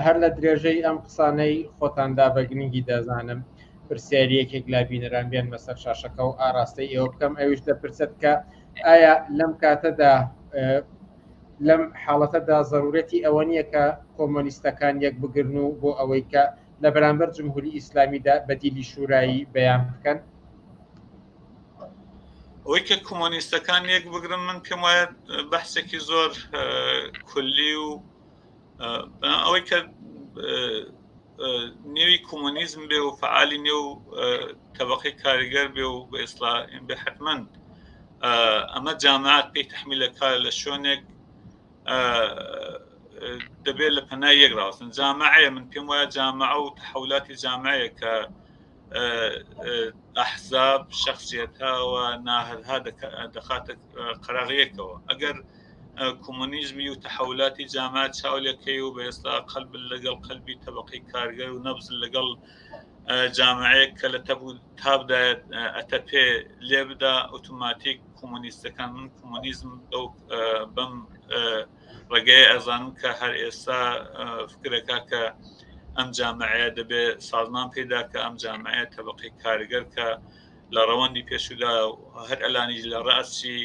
هەر لە درێژەی ئەم قسانەی خۆتاندا بە گرنگی دەزانم پرسیارەکێک لا بینەران بێن بەسەر شاشەکە و ئاراستەی ئێوە بکەم ئەویش دەپرسێت کە ئایا لەم کاتەدا لەم حاڵەتەدا ضرورەتی ئەوە نییە کە کۆمۆنیستەکان یەک بگرن و بۆ ئەوەی کە لە بەرامبەر جمهوری ئیسلامیدا بەدیلی شورایی بەیان بکەن ئەوەی کە کۆمۆنیستەکان یەک بگرن من پێم وایە بەحسێکی زۆر کولی و ئەوەی کە نێوی کۆمۆنیزم بێ و فعالی نێو تەبەقەی کاریگەر بێ و بە ئیسلاام بێ حتمەن ئەمە جامعات پێی تەحمیلەکە لە شوێنێک دەبێت لە پەنای یەک ڕاستن جامعەیە من پێم وایە جامعە و تەحولاتی جامعەیە کە ئەحزاب شخصیەتەوە ناهەرها دەخاتە قەراغیەکەوە ئەگەر کۆمۆنیزمی و تەحولاتی جامعات چاولەکەی و بە ئێستا قەلب لەگەڵ قەلبی تەبەقەی کارگەر و نەبز لەگەڵ جامعەیە کە لە تابدا ئەتە پێ لێ بدا ئۆتۆماتیک کۆمۆنیستەکان من کۆمۆنیزم ئەو بەم ڕێگەی ئەزانم کە هەر ئێستا فکرەکە کە ئەم جامعەیە دەبێت سازمان پێدا کە ئەم جامعەیە تەبەقەی کارگەر کە لە ڕەوەندی پێشودا هەر ئەلانی لە ڕاسی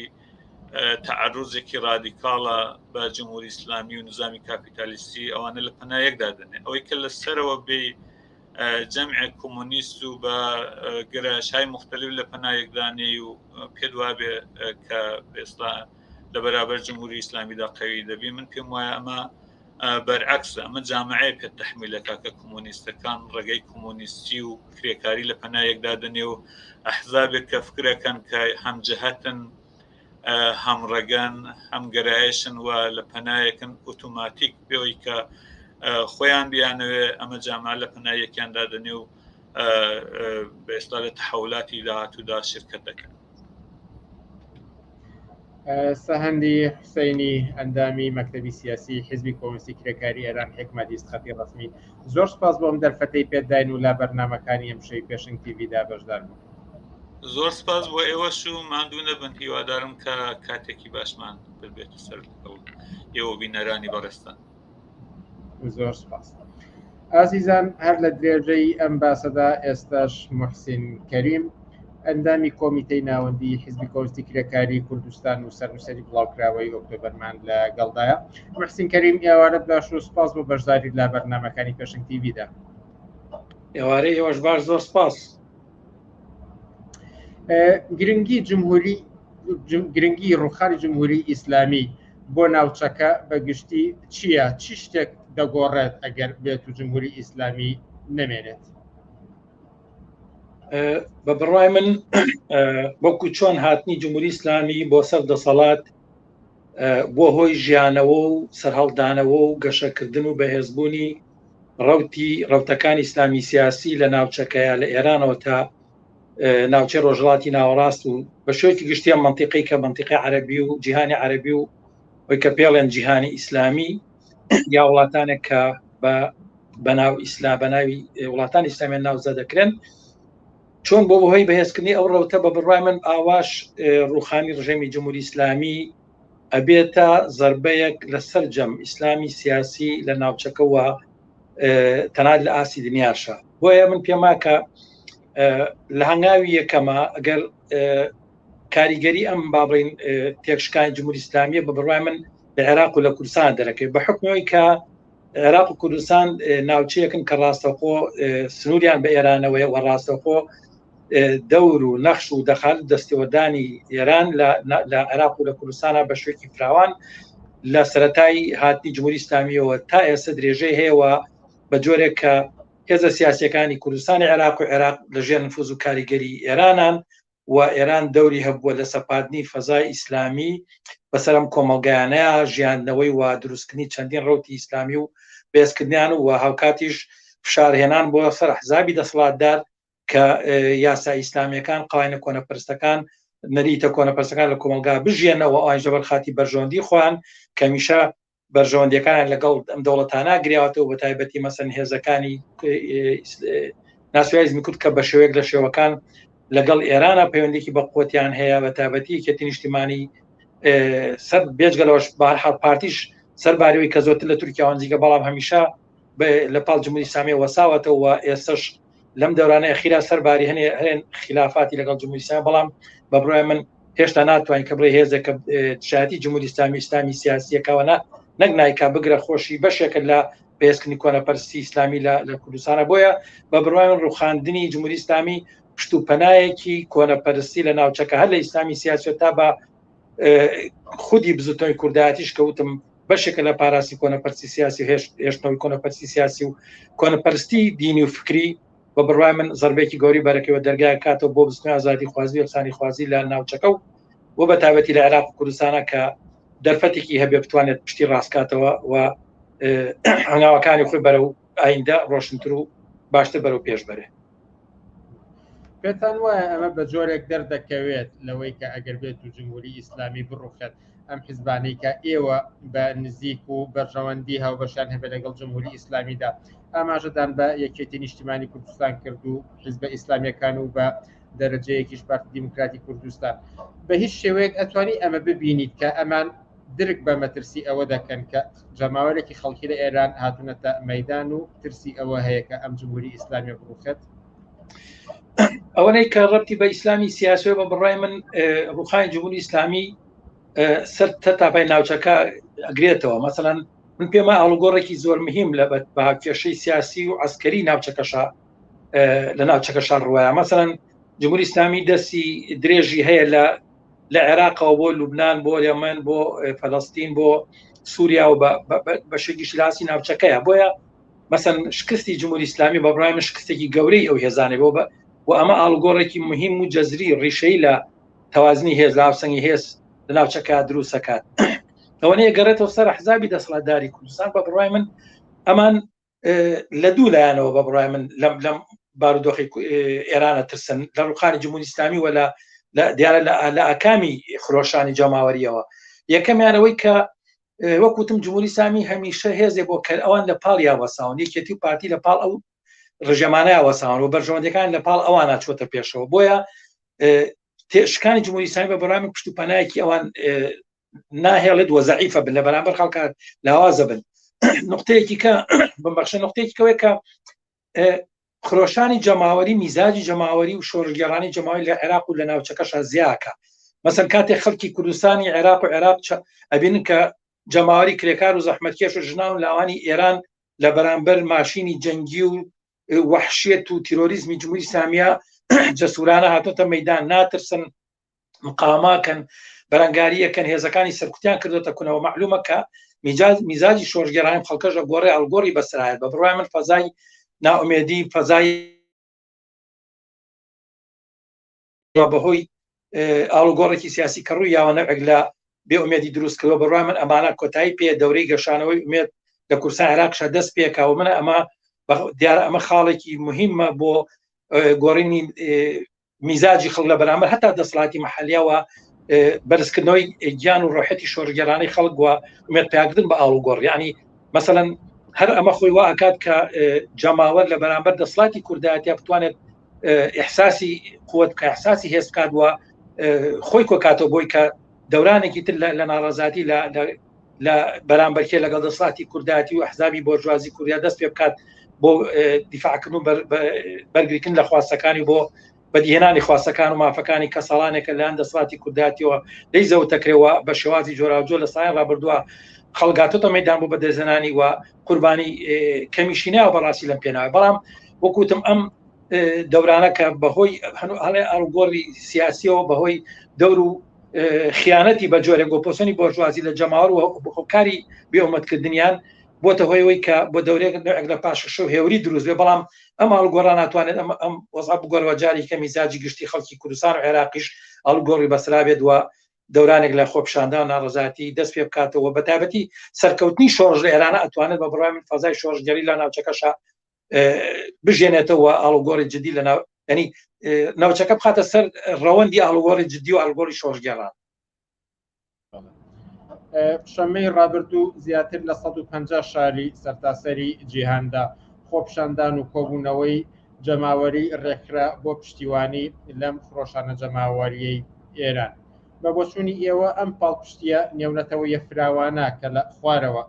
تعرضێکی رادیکاڵە بە جمهوری ئیسلامی و نظامی کاپیتالیستی ئەوانە لە پەنایەکدا دەنێ ئەوەی کە لەسەرەوە بێ جەمعێک کۆمۆنیست و بە گرایش‌های مختلف لە پەنایەکدانێ و پێدوا بێ کە ئێستا لە بەرابەر جمهوری ئیسلامیدا قەوی دەبی من پێم وایە ئەمە بەرعکسە ئەمە جامعەیە پێ تەحمیلەکە کە کۆمۆنیستەکان ڕێگەی کۆمۆنیستی و کرێکاری لە پەنایەکدا دەنێ و ئەحزابێک کە فکرەکەن کە هەم جەهەتن هەم ڕێگەن هەم گەرایشن و لە پەنایەکن ئۆتۆماتیک بێەوەی کە خۆیان بیانەوێ ئەمە جامعە لە پەنایەکیاندا دەنێ و بە ئێستا لە تەحولاتی داهاتوودا شرکەت دەکەن سەهەندی حوسەینی ئەندامی مەکتەبی سیاسی حیزبی کۆمونیستی کرێکاری ئێران حکمەتیست خەتی ڕسمی زۆر سپاس بۆم دەرفەتەی پێداین و لا بەرنامەکانی ئەم شەوی پێشنگ تیڤیدا بەشدار بوو زۆر سپاس بۆ ئێوەش و ماندوو نەبن هیوادارم کە کاتێکی باشمان ببێتە سەر ئێوە بینەرانی بەڕێستان زۆر سپاس ئازیزان هەر لە درێژەی ئەم باسەدا ئێستاش محسین کەریم ئەندامی کۆمیتەی ناوەندی حیزبی کۆمونیستی کرێکاری کوردستان و سەرنووسەری بڵاوکراوەی ئۆکتۆبەرمان لە گەڵدایە محسین کەریم ئێوارەت باش و سپاس بۆ بەشداری لە بەرنامەکانی پێشنگ تیڤیدا ئێوارەی ئێوەش باش زۆر سپاس گرنگی ڕووخانی جمهوری ئیسلامی بۆ ناوچەکە بەگشتی چییە؟ چی شتێک دەگۆڕێت ئەگەر بێت و جمهوری ئیسلامی نەمێنێت؟ بە بڕوای من وەکو چۆن هاتنی جمهوری ئیسلامی بۆ سەر دەسەڵات بۆ هۆی ژیانەوە و سەرهەڵدانەوە و گەشەکردن و بەهێزبوونی ڕەوتەکانی ئیسلامی سیاسی لە ناوچەکەیە لە ئێرانەوە تا ناوچەی ڕۆژهەڵاتی ناوەڕاست و بە شوێکی گشتیان منتیقی کە منتیقی عەرەبی و جیهانی عەرەبی و وەی کە پێڵێن جیهانی ئیسلامی یا وڵاتانێک کە بەناو ئیسلام بەناوی وڵاتانی ئیسلامی ناوزە دەکرێن چۆن بۆ بەهۆی بەهێزکردنی ئەو ڕەوتە بە بڕوای من ئاواش ڕووخانی ڕژێمی جمهوری ئیسلامی ئەبێتە زەربەیەک لە سەرجەم ئیسلامی سیاسی لە ناوچەکەوە تەنانەت لە ئاسی دنیاشە بۆیە من پێم وایە لە هەنگاوی یەکەمە ئەگەر کاریگەری ئەم بابڕین تێکشکانی جمهوری ئیسلامیە بە بڕوای من لە عێراق و لە کوردستان دەرەکەی بە حکمەوەی کە عێراق و کوردستان ناوچەیەکن کە ڕاستەوخۆ سنووریان بە ئێرانەوەی و ڕاستەوخۆ دەور و نەخش و دەخال دەستێوەدانی ئێران لە عێراق و لە کوردستانە بە شوێکی فراوان لە سەرەتای هاتنی جمهوری ئیسلامیەوە تا ئێستا درێژەی هەیەوە بە جۆرێک کە هێزە سیاسیەکانی کوردستانی عێراق و عێراق لەژێر نفوذ و کاریگەری ئێرانان و ئێران دەوری هەبووە لە سەپاردنی فەزای ئیسلامی بەسەرم کۆمەڵگەیانەیە ژیانەوەی و دروستکردنی چەندین ڕەوتی ئیسلامی و بێزکردیان و هاوکاتیش فشارهێنان بۆ سەر حزابی دەسەڵاتدار کە یاسا ئیسلامیەکان قاینە کۆنەپەرستەکان نەریتە کۆنەپەرستەکان لە کۆمەلگا بژێنەوە ئەوان لەبەر خاتی بەرژەوەندی خۆیان کەمیشە بەرژەوەندیەکان لەگەڵ ئەم دەوڵەتانە گریاوەتەوە بە تایبەتی مەسەن هێزەکانی ناسیۆنالیزمی کورد کە بە شێوەیەک لە شێوەکان لەگەڵ ئێرانە پەیوەندێکی بە قوتیان هەیە بە تایبەتی یەکێتی نیشتیمانی سەر بێجگەلەوەش بەهەرحاڵ پارتیش سەرباریەوەی کە زۆرتر لە تورکیا وەنجیگە بەڵام هەمیشە لە پاڵ جمهوری ئیسلامی وەساوەتەوە ئێستش لەم دەورانەیە خیرا سەرباری هەرێن خلافاتی لەگەڵ جمهوری ئیسلامی بەڵام بە بڕای من هێشتا ناتوانین کە بڕێ هێزێکە تشایەتی جمهوری ئیسلامی سیاسیەکەوە نەک نایکا بگرە خۆشی بەشێکە لە پێویستکردنی کۆنەپەرستی ئیسلامی لە کوردستانە بۆیە بە بڕای من ڕوخاندنی جمهوری ئیسلامی پشتوپەنایەکی کۆنەپەرستی لە ناوچەکە هەر لە ئیسلامی سیاسی تا بە خودی بزوتنەوەی کوردایەتیش کەوتم بەشێکە لە پاراسی کۆنەپەرستی سیاسی هێشتنەوەی کۆنەپەرستی سیاسی و کۆنەپەرستی دینی و فکری بە بڕای من زەربێکی گەوری بەرەکەوە دەرگای کاتەوە بۆ بستنی ئازادی خوازی و قسانی خوازی لە ناوچەکە و بە تایبەتی لە عێراق و کوردستانە کە دەرفەتێکی هەبێ بتوانێت پشتی ڕاستکاتەوە و هەنگاوەکانی خۆی بەرەو ئایندە ڕۆشنتر و باشتر بەرەو پێش بەرێ. پێتان وایە ئەمە بە جۆرێک دەردەکەوێت لەوەی کە ئەگەر بێت و جمهوری ئیسلامی بڕوخێت ئەم حیزبانەی کە ئێوە بە نزیک و بەرژەوەندی هاوبەشیان هەبێت لەگەڵ جمهوری ئیسلامیدا ئاماژەدان بە یەکێتی نیشتیمانی کوردستان کرد و حیزبە ئیسلامیەکان و بە دەرەجەیەکیش پارتی دیموکراتی کوردستان بە هیچ شێوەیەک ئەتوانی ئەمە ببینیت کە ئەمان درک بە مەترسی ئەوە دەکەن کە جەماوەرێکی خەڵکی لە ئێران هاتوونەتە مەیدان و ترسی ئەوە هەیە کە ئەم جمهوری ئیسلامی بڕوخێت؟ ئەوەی کە ڕەبتی بە ئیسلامی سیاسیەوە بە بڕای من ڕوخانی جمهوری ئیسلامی سەر تەتاپای ناوچەکە ئەگرێتەوە. مەسەڵەن من پێمە ئاڵوگۆڕێکی زۆر مهم لە بەهاکێشەی سیاسی و عسکەری ناوچەکەشە لە ناوچەکەشان ڕوایە. مەسەڵەن جمهوری ئیسلامی دەستی درێژی هەیە لە عێراقەوە بۆ لوبنان بۆ یەمەن بۆ فەلەستین بۆ سووریا و بەشێکی شلاسی ناوچەکەیە. بۆیە مەسەن شکستی جمهوری ئیسلامی بە بڕای من شکستێکی گەورەی ئەو هێزانێ بۆ و ئەمە ئاڵوگۆڕێکی مهم و جەزری ڕیشەی لە تەوازنی هێز لە هاوسەنگی هێز لە ناوچەکە دروستەکات. ئەوەنەیە گەڕێتەوە سەر حزابی دەسەڵاتداری کوردستان بە بڕای من ئەمان لە دوو لایەنەوە بە بڕای من لەم بارودۆخی ئێرانە ترسن لە ڕوخانی جمهوری ئیسلامی و دیارە لە ئەکامی خرۆشانی جەماوەریەوە. یەکەمیانەوەی کە وەکوتم جمهوری ئیسلامی هەمیشە هێزێ بۆ کە ئەوان لە پاڵ یاوەساون یەکێتی و پارتی لە پاڵ ئەو ڕژەمانەیە وەساون و بەرژەوەندەکان لە پاڵ ئەوانە چۆتە پێشەوە. بۆیە تێشکانی جمهوری ئیسلامی بە بەڕای من پشتوپەنایەکی ئەوان ناهێڵێت وە زەعیفە بن لە بەرامبەر خەڵکان لاوازە بن. نقطەیەکی کە بەخشە نقطەیەکی کەوەیە کە خرۆشانی جەماوەری میزاجی جەماوەری و شۆڕگێڕانی جەماوەری لە عێراق و لە ناوچەکەشە زیاکە. مەسەن کاتێک خەڵکی کوردستانی عێراق و عێراق ئەبینن کە جەماوەری کرێکار و زەحمەتکێش و ژناون لاوانی ئێران لە بەرامبەر ماشینی جەنگی و وحشیەت و تیرۆریزمی جمهوری ئیسلامیە جەسورانە هاتۆتە مەیدان ناترسن مقاماکەن بەرەنگاریەکەن هێزەکانی سەرکوتیان کردوتە کونەوە معلومە کە میزاجی شۆڕگێڕانی خەڵکەش گۆڕێ ئەڵگۆڕی بەسرایەت بە بڕای من فەزای ناومێدی فەزای بەهۆی ئاڵوگۆڕێکی سیاسی کە ڕووی یاوە نەوێک لە بێئومێدی دروستکردەوە بە بڕای من ئەمانە کۆتایی پێ دەورەی گەشانەوەی ئومێد لە کوردستان عێراقشە دەست پێکاوە منە ئەمە دیارە ئەمە خاڵێکی مهمە بۆ گۆڕینی میزاجی خەڵک لە بەرامبەر هەتا دەسەڵاتی مەحەلیەوە بەرزکردنەوەی گیان و ڕۆحەتی شۆڕگێڕانەی خەڵک وە ئومێد پیاکردن بە ئاڵوگۆڕ. یعنی مەسەڵەن هەر ئەمە خۆی وا ئەکات کە جەماوەر لە بەرامبەر دەسەڵاتی کوردایەتیا بتوانێت ئیحساسی قووەت بکە ئیحساسی هێز بکات وە خۆی کۆکاتەوە بۆی کە دەورانێکی تر لە ناڕەزاتی لە بەرامبەرکێ لەگەڵ دەسەڵاتی کوردایەتی و ئەحزابی بۆرژوازی کوردیا دەست پێ بکات بۆ دیفاعکردن و بەرگریکردن لە خواستەکانی بۆ بەدیهێنانی خواستەکان و مافەکانی کە ساڵانێکە لەیان دەسەڵاتی کوردایەتیەوە دەی زەوتەکرێەوە بە شێوازی جۆراوجۆ لە سایان ڕابردووە خەڵگاتۆتە مەیدان بۆ بەدەستهێنانی و قوربانی کەمیشینەوە بەڕاستی لەم پێناوە. بەڵام وەکوتم ئەم دەورانە کە بەهۆی هەڵێ ئاڵوگۆڕی سیاسیەوە بەهۆی دەور و خیانەتی بە جۆرێک گۆپۆسەنی بۆرژوازی لە جەماوەر و هۆکاری بێئومەدکردنیان بۆتە هۆیەوەی کە بۆ دەورێک لە پاشەشە و هێوری دروست بێ بەڵام ئەم ئاڵگۆڕان ناتوانێت ئەم وەزع بگۆڕەوە جارێک کە میزاجی گشتی خەڵکی کوردستان و عێراقیش ئاڵگۆڕی بەسرا بێت وە دەورانێک لە خۆپشاندان ناڕزاتی دەست پێ بکاتەوە بە تایبەتی سەرکەوتنی شۆڕژ لە ئێرانە ئەتوانێت بە بڕای من فەزای شۆڕژگەری لە ناوچەکەشە بژێنێتەوە ئاڵگۆڕی جدی لە ناو ینی ناوچەکە بخاتە سەر ڕەوەندی ئاڵگۆڕی جدی و ئاڵگۆڕی شۆڕژگەران. شەمەی ڕابردوو زیاتر لە 150 شاری سەرتاسەری جیهاندا خۆپشاندان و کۆبوونەوەی جەماوەری ڕێکخرا بۆ پشتیوانی لەم فرۆشانە جەماوەریەی ئێران. بە بۆچوونی ئێوە ئەم پاڵپشتیە نێونەتەوەیە فراوانە کە لە خوارەوە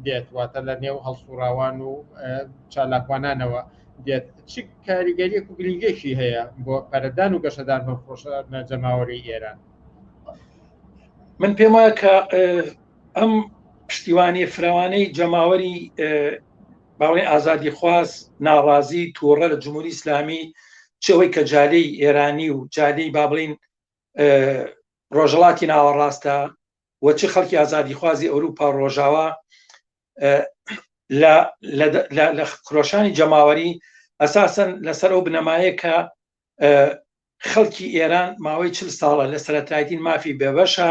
دێت واتە لە نێو هەڵسوراوان و چالاکوانانەوە دێت چ کاریگەریەک و گرنگێکی هەیە بۆ پەرەدان و گەشەدان بە فرۆشانە جەماوەری ئێران؟ من پێم وایە کە ئەم پشتیوانی فراوانەی جەماوەری باڵێن ئازادی خواست ناڕازی تووڕە لە جمهوری ئیسلامی چەوەی کە جالەی ئێرانی و جالەی با بڵین ڕۆژهڵاتی ناوەڕاستە و چ خەڵکی ئازادی خوازی ئەوروپا ڕۆژاوە لە فرۆشانی جەماوەری ئەساسەن لەسەر ئەو بنەمایە کە خەڵکی ئێران ماوەی 40 ساڵە لە سەرەتایەتی مافی بێبەشە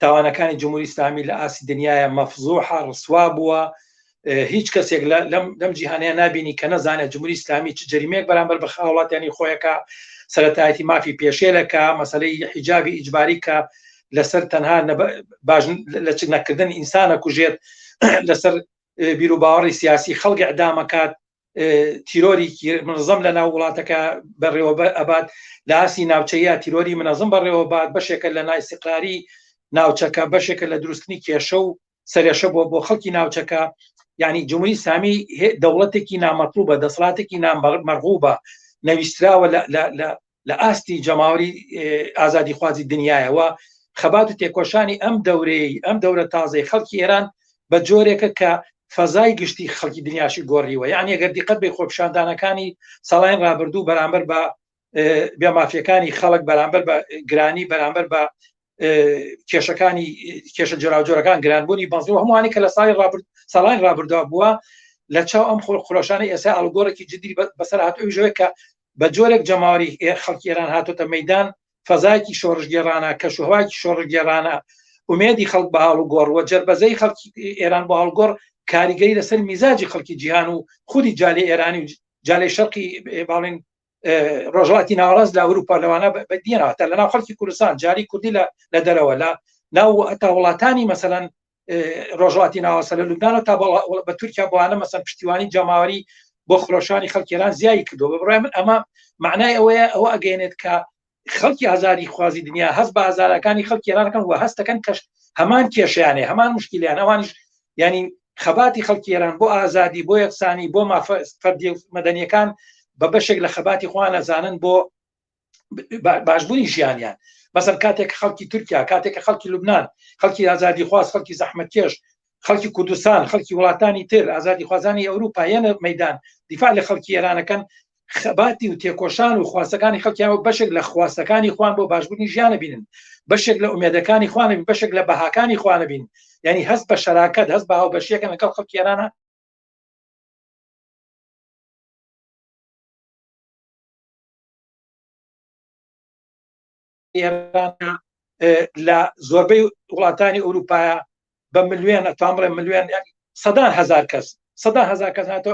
تاوانەکانی جمهوری ئیسلامی لە ئاسی دنیاە مەفزوحە ڕسوا بووە هیچ کەسێک لەم جیهانەیە نبینی کە نەزانێت جمهوری ئیسلامی چ جەریمەیەک بەرامبەر بە وڵاتیانی خۆیەکە سەرەتایەتی مافی پێشێلەکە مەسەلەی حیجابی ئیجباری کە لەسەر تەنها لە چ نەکردن ئینسانە کوژێت لەسەر بیر و باوەڕی سیاسی خەڵکی ئەدامەکات تیرۆری منظم لە ناو وڵاتەکە بەڕێوە ئەبات لە ئاسی ناوچەیە تیرۆری منظم بەڕێوە بات بەشێکە لە نایسیقراری ناوچەکە بەشێکە لە دروستنی کێشە و سەرێشە بۆ خەڵکی ناوچەکە یعنی جمهوری ئیسلامی دەوڵەتێکی نامەطلوبە دەسەڵاتێکی نامەرغوبە نەویستراوە لە ئاستی جەماوەری ئازادی خوازی دنیایەوە خەبات و تێکۆشانی ئەم دەورە تازەی خەڵکی ئێران بە جۆرێکە کە فەزای گشتی خەڵکی دنیاشی گۆڕیوە یعنی ئەگەر دیقەت بێ خۆپشاندانەکانی ساڵین ڕابردوو بەرامبەر بە بێمافیەکانی خەڵک بەرامبەر بە گرانی بەرامبەر بە کێشەکانی کێشە جۆراوجۆرەکان گرانبوونی بەنزی و هەمووانی کە لە ساڵین ڕابردووە بووە لە چاو ئەم خۆشانەی ئێستا ئەڵگۆڕێکی جدی بەسەر هاتوویژەوە کە بە جۆرێک جەماوەری خەڵکی ئێران هاتوتە مەیدان فەزایکی شۆڕژگێڕانە کەشوهەواکی شۆڕژگێڕانە ئومێدی خەڵک بە هەڵگۆڕ و جەربەزەی خەڵکی ئێران بۆ هەڵگۆڕ کاریگەری لەسەر میزاجی خەڵکی جیهان و خودی جالێ ئێرانی و جالێ شەرقی باڵێن ڕۆژهڵاتی ناوەڕاست لە ئەوروپا لەوانە بەدیێنەوە تا لەناو خەڵکی کوردستان جاری کوردی لە دەرەوە لە ناو تا وڵاتانی مەسەلەن ڕۆژهڵاتی ناوەڕاست لە لوبنان تا بە تورکیا بۆوانە مەسەن پشتیوانی جەماوەری بۆ خرۆشانی خەڵکی ئێران زیایی کردو بە بڕای من ئەمە معنای ئەوە ئەگەێنێت کە خەڵکی ئازادی خوازی دنیا هەست بە ئازارەکانی خەڵکی ئێرانەکەن و هەستەکەن کەش هەمان کێشیانێ هەمان مشکلیان ئەوانش ینی خەباتی خەڵکی ئێران بۆ ئازادی بۆ یەکسانی بۆ فەردی مەدەنیەکان بە بەشێک لە خەباتی خۆیان ئەزانن بۆ باشبوونی ژیانیان مەسەن کاتێک خەڵکی تورکیا کاتێک خەڵکی لوبنان خەڵکی ئازادی خواست خەڵکی زەحمەتکێش خەڵکی کوردستان خەڵکی وڵاتانی تر ئازادی خوازانی ئەوروپا یەنە مەیدان دیفاع لە خەڵکی ئێرانەکەن خەباتی و تێکۆشان و خواستەکانی خەڵکیان بەشێک لە خواستەکانی خوان بۆ باشبوونی ژیانە بینن بەشێک لە ئومێدەکانی خوانە بەشێک لە بەهاکانی خوانە بین یعنی هەست بە شەراکەت هەست بە هاوبەشیەکەن لەگەڵ خەڵکی ئێرانە لە زۆربەی وڵاتانی ئەوروپایە بە ملیۆن ئەتوان بڵێ ملیۆن سەدان هەزار کەس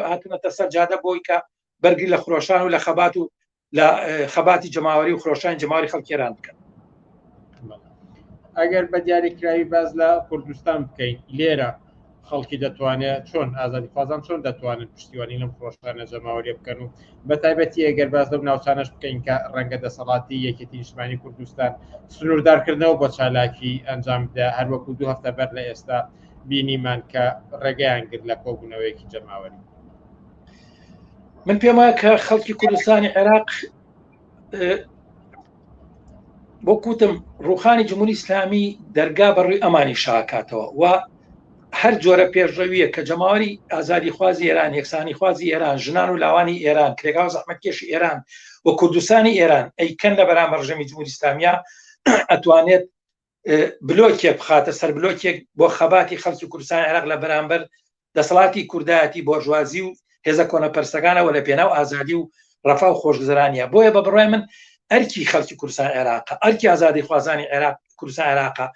هاتونەتە سەر جادە بۆی کە بەرگری لە خرۆشان و لە خەبات و لە خەباتی جەماوەری و خرۆشان جەماوەری خەڵکی ئێران بکەن. ئەگەر بە دیاریکراوی باز لە کوردستان بکەین لێرە خەڵکی دەتوانێت چۆن ئازادی خوازان چۆن دەتوانن پشتیوانی لەم خرۆشانە جەماوەری بکەن و بە تایبەتی ئەگەر باز لەم ناوچانەش بکەین کە ڕەنگە دەسەڵاتی یەکێتی نیشتیمانی کوردستان سنووردارکردنەوە بۆ چالاکی ئەنجام بدە هەروەکو 2 هەفتە بەر لە ئێستا بینیمان کە ڕێگەیان گرت لە کۆبوونەوەیەکی جەماوەری. من پێم وایە کە خەڵکی کوردستانی عێراق بۆ کوتم ڕوخانی جمهوری ئیسلامی دەرگا بەڕووی ئەمانی شاکاتەوە و هەر جۆرە پێشڕەویە کە جەماوەری ئازادی خوازی ئێران یەکسانی خوازی ئێران ژنان و لاوانی ئێران کرێگا و زەحمەتکێشی ئێران و کوردستانی ئێران ئەیکەن لە بەرامبەر ڕژەمی جمهوری ئیسلامیە ئەتوانێت بلۆکێک بخاتە سەر بلۆکێک بۆ خەباتی خەڵکی کوردستانی عێراق لە بەرامبەر دەسەڵاتی کوردایەتی بۆژوازی و هێزە کۆنەپەرسەکانەوە لە پێناو ئازادی و ڕەفا و خۆشگوزەرانیە. بۆیە بە بڕای من ئەرکی خەڵکی کوردستان عێراقە، ئەرکی ئازادی خوازانی کوردستان عێراقە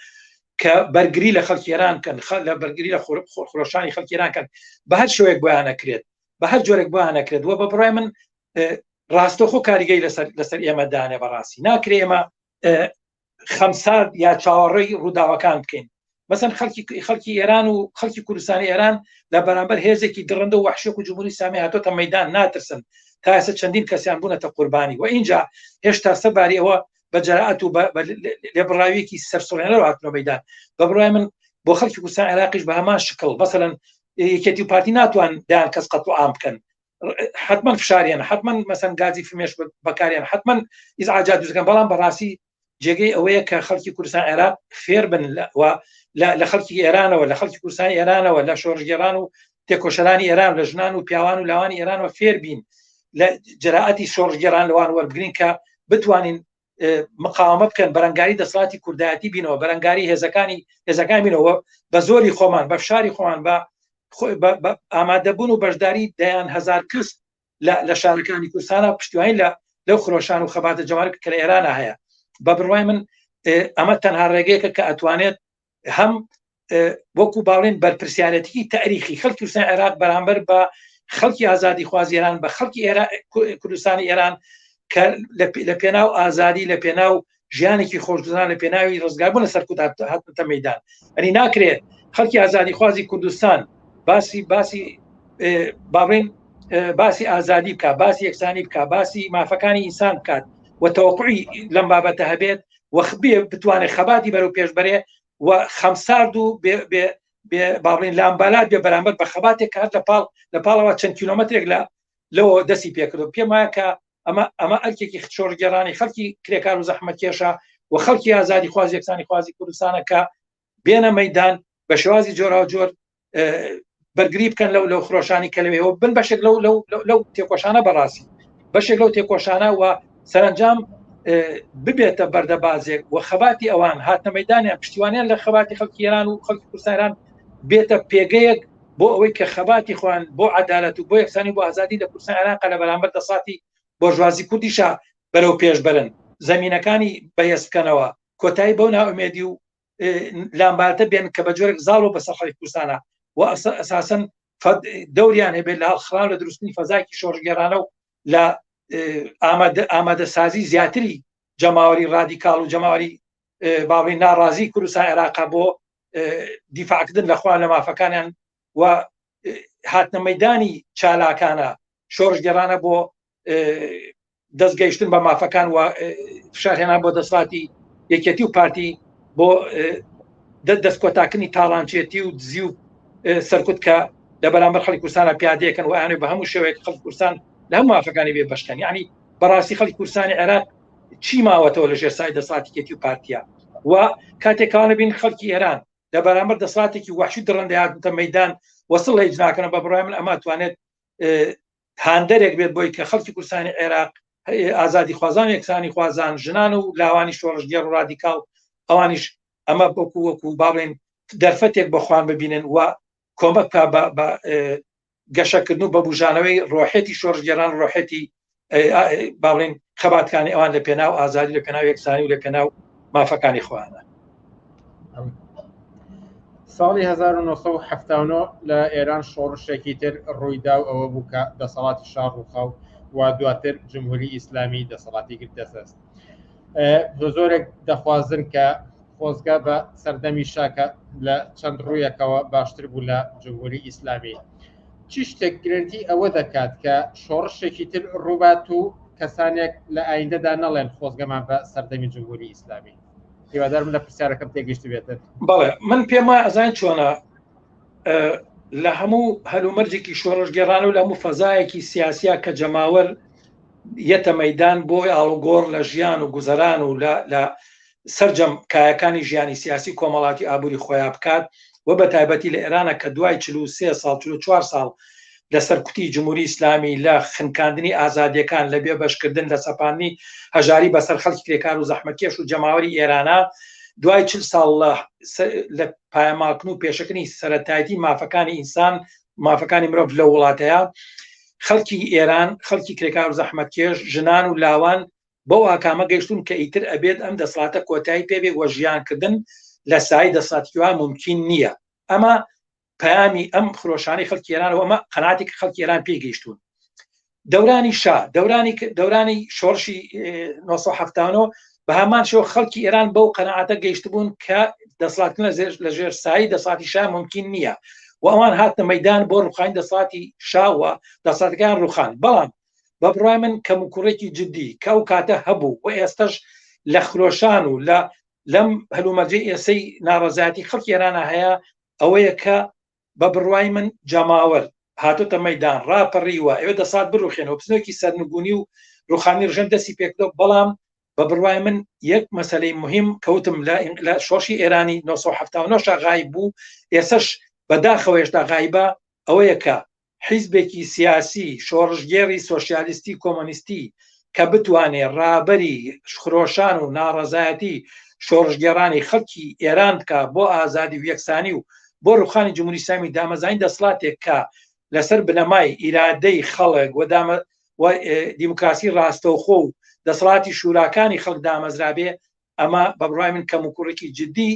کە بەرگری لە خەڵکی ئێران کەن، لە بەرگری لە خۆشانی خەڵکی ئێران کەن، بە هەر شوێک بۆیان نەکرێت، بە هەر جۆرێک بۆیان نەکرێت. وە بە بڕای من ڕاستەخۆ کاریگەی لەسەر ئێمەدانێ بەڕاستی ناکرێ ئێمە خەمسار یا چاوەڕێی ڕووداوەکان بکەین. مەسەن خەڵکی ئێران و خەڵکی کوردستانی ئێران لە بەرامبەر هێزێکی درڕندە و وحشێک و جمهوری ئیسلامی هاتۆتە مەیدان، ناترسن، تا ئێستا چەندین کەسیان بوونەتە قوربانی. و اینجا هێشتا سەباری ئەوە بە جەرئەت و لێبڕاویەکی سەرسوڕهێنەرەوە هاتنەوە مەیدان. بە بڕای من بۆ خەڵکی کوردستان عێراقیش بە هەمان شکڵ مەسەڵەن یەکێتی و پارتی ناتوان دایان کەس قەت و عام بکەن، حتمما فشاریان، حتمما مەسەن گازی فمێش بەکاریان، حتمما ئیزعاجات دروستکەن. بەڵام بەڕاستی جێگەی ئەوەیە کە خەڵکی کوردستان عێراق فێر بن لە خەڵکی ئێرانەوە، لە خەڵکی کوردستانی ئێرانەوە، لە شۆڕژگێڕان و تێکۆشەرانی ئێران، لە ژنان و پیاوان و لاوانی ئێرانەوە فێر بین، لە جەرائەتی شۆڕژگێڕان لەوان وەربگرین کە بتوانین مقاومە بکەن، بەرەنگاری دەسەڵاتی کوردایەتی بینەوە، بەرەنگاری هێزەکان بینەوە، بە زۆری خۆمان، بە فشاری خۆمان، بە ئامادەبوون و بەشداری دەیان هەزار کەس لە شارەکانی کوردستانە پشتیوانی لەو خرۆشان و خەباتە جەمارک کە لە ئێرانە هەیە. بە بڕوای من ئەمە تەنها ڕێگەیەکە کە ئەتوانێت هەم وەکو باڵێن بەرپرسیارەتی تاریخی خەڵکی کوردستانی عێراق بەرامبەر بە خەڵکی ئازادی خوازی ئێران، بە خەڵکی کوردستانی ئێران کە لە پێناو ئازادی، لە پێناو ژیانێکی خۆشگوزەران، لە پێناوی ڕزگاربوون لە سەرکوت هاتنەتە مەیدان. ئەنی ناکرێت خەڵکی ئازادی خوازی کوردستان باسی باڵێن باسی ئازادی بکات، باسی یەکسانی بکات، باسی مافەکانی ئینسان بکات و تەوەقعی لەم بابەتە هەبێت و بتوانێت خەباتی بەرەو پێشبەرێ و خەمسارد و باڵێن لامبالات بێ بەرامبەر بە خەباتێک کات لە پاڵەوە چەند کیلۆمەترێک لەوە دەستی پێکردو. پێم وایە کە ئەمە ئەرکێکی شۆڕگێڕانی خەڵکی کرێکار و زەحمەتکێشە و خەڵکی ئازادی خوازی یەکسانی خوازی کوردستانە کە بێنە مەیدان بە شێوازی جۆرا جۆر بەرگری بکەن لەو خرۆشانی کە لەوێەوە بن بەشێک لەو تێکۆشانە بەڕاستی بەشێک لەو تێکۆشانە و سەرنجام ببێتە بەردەبازێک و خەباتی ئەوان هاتنە مەیدانیان پشتیوانیان لە خەباتی خەڵکی ئێران و خەڵکی کوردستان ئێران بێتە پێگەیەک بۆ ئەوەی کە خەباتی خۆیان بۆ عەدالەت و بۆ یەکسانی بۆ ئازادی لە کوردستان عێراق لە بەرامبەر دەسەڵاتی بۆژوازی کوردیشە بەرەو پێش بەرن، زەمینەکانی بەهێز بکەنەوە، کۆتایی بەو ناومێدی و لامباتە بێن کە بە جۆرێک زاڵ و بەسەر خەڵکی کوردستانە و ئەساسەن دەوریان هەبێت لە هەڵخراون لە دروستنی فەزایکی شۆڕژگێڕانە و لە ئامادەسازی زیاتری جەماوەری ڕادیکاڵ و جەماوەری باڵی ناڕازی کوردستان عێراق بۆ دیفاعکردن لەخوا لە مافەکانیان و هاتنە مەیدانی چالاکانە شۆڕژگێڕانە بۆ دەستگەیشتن بە مافەکان و فشارهێنان بۆ دەسەڵاتی یەکێتی و پارتی بۆ دەستکۆتاکردنی تاڵانچێتی و دزی و سەرکوت کە لە بەرامبەر خەڵکی کوردستانە پیادەیەکەن و ئەیانێ بە هەموو شێوەیەک خەڵکی کوردستان لە هەموو مافەکانی بێ بەشکەن. یعنی بەڕاستی خەڵکی کوردستانی عێراق چی ماوەتەوە لە ژێرسای دەسەڵاتی یەکێتی و پارتیە و کاتێکانە بین خەڵکی ئێران لە بەرامبەر دەسەڵاتێکی وحشی درڕندە هاتنە مەیدان وەسڵ هیچ ناکەن. بە بڕای من ئەمە توانێت هاندەرێک بێت بۆی کە خەڵکی کوردستانی عێراق ئازادی خوازان و یەکسانی خوازان، ژنان و لاوانی شۆڕژگێڕ و ڕادیکاڵ ئەوانیش ئەمە وەکو باڵێن دەرفەتێک بە خوان ببینن و کۆمەک بە گەشەکردن و بە بژانەوەی ڕۆحێتی شۆڕژگێڕان ڕۆحێتی باڵێن خەباتەکانی ئەوان لە پێناو ئازادی، لە پێناو یەکسانی و لە پێناو مافەکانی خۆیانە. ساڵی 1970 لە ئێران شۆڕشێکی تر ڕوویدا و ئەوە بوو کە دەسەڵاتی شاڕوخاو و دواتر جمهوری ئیسلامی دەسەڵاتی کرد دەسەست. زۆرێک دەخوازن کە خۆزگا بە سەردەمی شاکە لە چەند ڕوویەکەوە باشتر بوو لە جمهوری ئیسلامی. چی شتێک گرنگی ئەوە دەکات کە شۆڕشێکی تر ڕووبات و کەسانێک لە ئایندەدا نەڵێن خۆزگەمان بە سەردەمی جمهوری ئیسلامی؟ هیوادارم لە پرسیارەکەم تێگەیشت بێتن. بەڵێ من پێم وایە ئەزان چۆنە لە هەموو هەلومەرجێکی شۆڕژگێڕان و لە هەموو فەزایەکی سیاسیا کە جەماوەر یەتە مەیدان بۆی ئاڵوگۆڕ لە ژیان و گوزەران و لە سەرجەم کایەکانی ژیانی سیاسی کۆمەڵاتی ئابووری خۆیان بکات و بە تایبەتی لە ئێرانە کە دوای 43 ساڵ 44 ساڵ لە سەرکوتی جمهوری ئیسلامی لە خنکاندنی ئازادیەکان لە بێبەشکردن لە سەپاندنی هەژاری بەسەر خەڵکی کرێکار و زەحمەتکێش و جەماوەری ئێرانە دوای 40 ساڵ لە پایەماکن و پێشەکردنی سەرەتایەتی مافەکانی ئینسان مافەکانی مرۆڤ لە وڵاتەیە خەڵکی ئێران خەڵکی کرێکار و زەحمەتکێش ژنان و لاوان بۆ ئاکامە گەیشتون کە ئیتر ئەبێت ئەم دەسڵاتە کۆتایی پێبێ وە ژیانکردن لە سای دەسڵاتیوا ممکن نییە. ئەمە پەیامی ئەم خرۆشانی خەڵکی ئێرانەوە، ئەمە قەناعەتی کە خەڵکی ئێران پێگەیشتون. دەورانی شا دەورانی شۆڕشی 1970 بە هەمان شێوە خەڵکی ئێران بەو قەناعەتە گەیشت بوون کە دەسڵاتکردن لە ژێر سایی دەسڵاتی شا ممکن نییە و ئەوان هاتنە مەیدان بۆ ڕوخانی دەسڵاتی شاوە دەسڵاتەکان ڕوخان. بەڵام بە بڕای من کەم و کوڕێکی جددی کە ئەو کاتە هەبوو و ئێستش لە خرۆشان و لەم هەلومەرجەی ئێسەی ناڕەزایەتی خەڵکی ئێرانە هەیە ئەوەیە کە بە بڕوای من جەماوەر هاتوتە مەیدان ڕاپەڕیوە ئێوە دەسات بڕوخێنەوە بچنەوەکی سەرنگونی و ڕوخانی ڕژەن دەستی پێکردەوە. بەڵام بە بڕوای من یەک مەسەلەی مهم کەوتم لە شۆڕشی ئێرانی 1970 غایب بوو، ئێسش بەداخەوە هێشتا غایبە، ئەوەیە کە حیزبێکی سیاسی شۆڕژگێڕی سۆشیالیستی کۆمۆنیستی کە بتوانێت ڕابەری خرۆشان و ناڕەزایەتی شۆڕژگێڕانی خەڵکی ئێران بکە بۆ ئازادی و یەکسانی و بۆ ڕوخانی جمهوری ئیسلامی دامەزانی دەسڵاتێک کە لەسەر بنەمای ئیرادەی خەڵک و دیموکراسی ڕاستەوخۆ و دەسڵاتی شوراکانی خەڵک دامەزرابێ، ئەمە بە بڕای من کەم و کوڕێکی جددی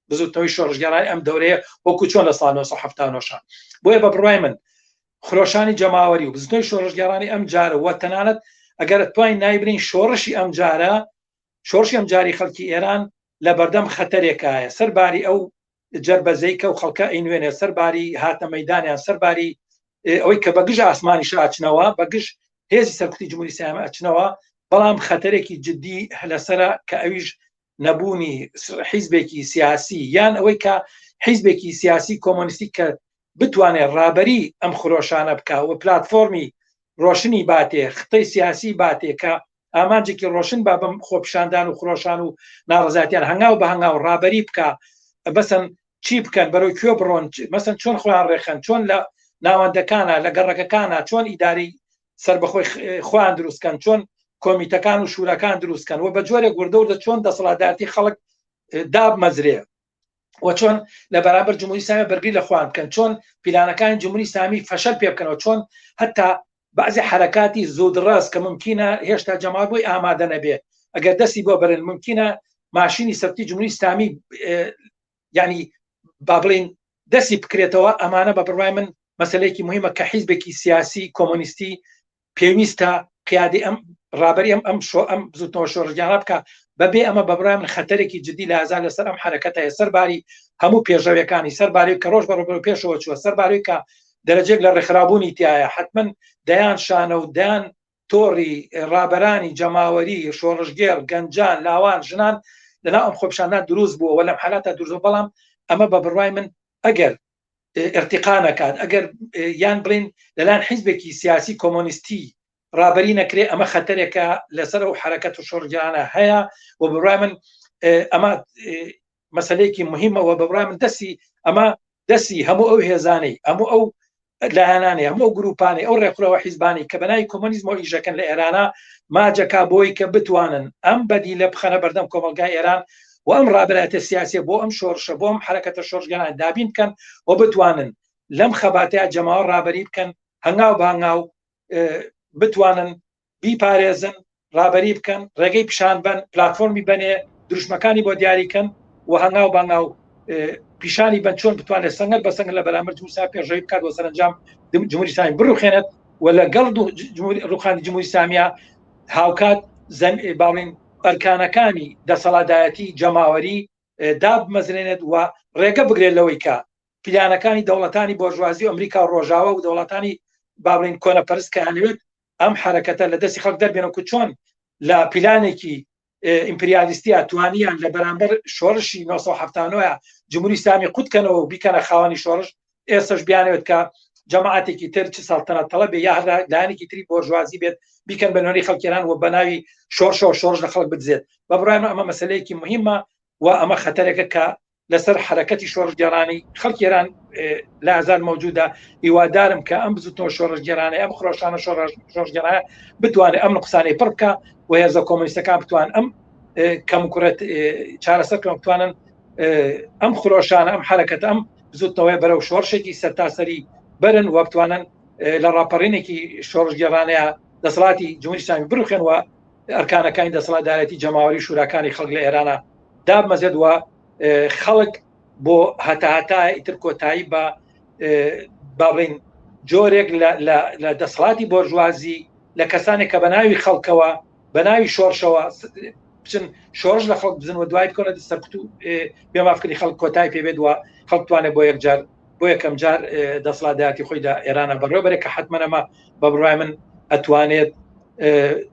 بزوتنەوەی شۆڕژگێڕانی ئەم دەورەیە وەکو چۆن لە ساڵ 1970 بۆیە بە بڕای من خرۆشانی جەماوەری و بزوتنەوەی شۆڕژگێڕانی ئەم جارە وە تەنانەت ئەگەر توانین نایبرین شۆڕشی ئەم جاری خەڵکی ئێران لە بەردەم خەتەرێکایە سەرباری ئەو جەربەزەی کە و خەڵکە ئەینوێنێ، سەرباری هاتە مەیدانیان، سەرباری ئەوەی کە بەگژ ئاسمانی ئاچنەوە بەگژ هێزی سەرکوتی جمهوری ئیسلامی ئەچنەوە. بەڵام خەتەرێکی جددی لەسرە کە ئەویش نەبوونی حیزبێکی سیاسی یان ئەوەی کە حیزبێکی سیاسی کۆمۆنیستی کە بتوانێت ڕابەری ئەم خرۆشانە بکە و پلاتفۆرمی ڕۆشنی باتێ، خطەی سیاسی باتێ کە ئامانجێکی ڕۆشن با بەم خۆپیشاندان و خرۆشان و ناڕەزایەتیان هەنگاو بە هەنگاو ڕابەری بکە، بەسەن چی بکەن، بەرەوەی کوێ بڕۆن، مەسەن چۆن خۆیان ڕێخەن، چۆن لە ناوەندەکانە لە گەڕەکەکانە چۆن ئیداری سربەخۆی خۆیان دروستکەن، چۆن کۆمیتەکان و شوورەکان دروستکەن و بە جۆرێک وردەوردە چۆن دەسەڵاتدارەتی خەڵک دابمەزرێ و چۆن لە بەرامبەر جمهوری ئیسلامی بەرگری لە خۆیان بکەن، چۆن پیلانەکانی جمهوری ئیسلامی فەشەل پێ بکەنەوە، چۆن هەتا بعضی حرکاتی زودڕاست کە ممکنە هێشتا جەماعەت بۆی ئامادە نەبێ ئەگەر دەستی بۆ بەرن، ممکنە ماشینی سەرکوتی جمهوری ئیسلامی یعنی با بڵێن دەستی بکرێتەوە. ئەمانە بە بڕوای من مەسەلەیەکی مهمە کە حیزبێکی سیاسی کۆمۆنیستی پێویستە قیادی ئەم ڕابەری ئەم زوتنەوە شۆڕژگێڕە بکە، بەبێ ئەمە بە بڕای من خەتەرێکی جددی لە ئازار لەسەر ئەم حرەکەتە، سەرباری هەموو پێشەوەکانی، سەرباری کە ڕۆژ بەڕۆ پێشەوە چووە، سەرباری کە دەرەجێک لە ڕێکخرابوونی تایە، حتمما دەیان شانە و دەیان تۆڕی ڕابەرانی جەماوەری شۆڕژگێڕ گەنجان لاوان ژنان لەناو ئەم خۆپیشاندان دروست بووە و لەم حالاتە دروست. بەڵام ئەمە بە بڕای من ئەگەر ارتقا نەکات، ئەگەر یان بڵێن لەلایەن حیزبێکی سیاسی کۆمۆنیستی ڕابەری نەکرێ، ئەمە خەتەرێکە لەسەر ئەو حرەکەت و شۆڕژگێڕانە هەیە و بڕای من ئەمە مەسەلەیەکی مهمەوە. بە بڕای من دەستی هەموو ئەو هێزانەی، هەموو ئەو لایەنانەی، هەموو ئەو گروپانەی، ئەو ڕێکخراوە حیزبانی کە بەناوی کۆمۆنیزمەوە ئیژەکەن لە ئێرانە ماجەکا بۆی کە بتوانن ئەم بەدی لە بخەنە بەردەم کۆمەلگای ئێران و ئەم ڕابەرایەتە سیاسیە بۆ ئەم شۆڕشە بۆ ئەم حرەکەتە شۆڕژگێڕان دابین بکەن و بتوانن لەم خەباتەیە جەماوە ڕابەری بکەن، هەنگاو بە هەنگاو بتوانن بیپارێزن، ڕابەری بکەن، ڕێگەی پیشان بن، پلاتفۆرمی بنێ، دروشمەکانی بۆ دیاریکەن و هەنگاو بە هەنگاو پیشانی بن چۆن بتوانێت سەنگەر بە سەنگەر لە بەرامبەر جمهوری ئیسلامی پێشەوەی بکات و سەرنجام جمهوری ئیسلامی بڕوخێنێت و لەگەڵ ڕوخانی جمهوری ئیسلامیە هاوکات باڵین ئەرکانەکانی دەسەڵاتدارەتی جەماوەری دابمەزرێنێت و ڕێگە بگرێت لەوەی کە پلانەکانی دەوڵەتانی بۆژوازی ئەمریکا و ڕۆژاوە و دەوڵەتانی باڵین کۆنەپەرست کە هەنوێت ئەم حرەکەتە لە دەستی خەڵک دەربێنەوە و چۆن لە پلانێکی ئیمپریالیستیە توانیان لە بەرامبەر شۆڕشی 1970 جمهوری ئیسلامی قوتکەنەوە و بیکەنە خاوەنی شۆڕش، ئێستش بیانەوێت کە جەماعەتێکی تر چ ساڵتەنە تەڵەبێ یا لایەنێکی تری بۆژوازی بێت بیکەن بە نوێنەری خەڵکیێران و بەناوی شۆڕشەوە شۆڕش لە خەڵک بدزێت. بە بڕای من ئەمە مەسەلەیەکی مهمە و ئەمە خەتەرێکە کە لەسەر حرەکەتی شۆڕژگێڕانی خەڵکی ئێران لە ئازار موجودە. هیوادارم کە ئەم بزوتنەوە شۆڕژگێڕانە ئەم خرۆشانە شۆڕژگێڕانە بتوانێت ئەم نقصانەی پڕ بکە و هێزە کۆمۆنیستەکان بتوان ئەم کەمکورەت چارەسەرکەم بتوانن ئەم خرۆشانە ئەم حرەکەت ئەم بزوتنەوەی بەرەو شۆڕشێکی سەرتاسەری بەرن و بتوانن لە ڕاپەڕینێکی شۆڕژگەڕانەیە دەسەڵاتی جمهوری ئیسلامی بڕوخێنەوە ئەرکانەکانی دەسەڵاتدارەتی جەماوەری شوراکانی خەڵک لە ئێرانە دابمەزێت وە خەڵک بۆ هەتا ئیتر کۆتایی بە باڵین جۆرێک لە دەسەڵاتی بۆرژوازی لە کەسانێک کە بە ناوی خەڵکەوە بە ناوی شۆڕشەوە بچن شۆڕژ لە خەڵک بزن و دوای بکەنە سەرکوت و بێمافکردنی خەڵک کۆتایی پێبێت وە خەڵک توانێت بۆ یەکجار بۆ یەکەم جار دەسەڵاتدارەتی خۆی لە ئێرانە بەڕێوەبەرێک کە حتمەنەمە بە بڕای من ئەتوانێت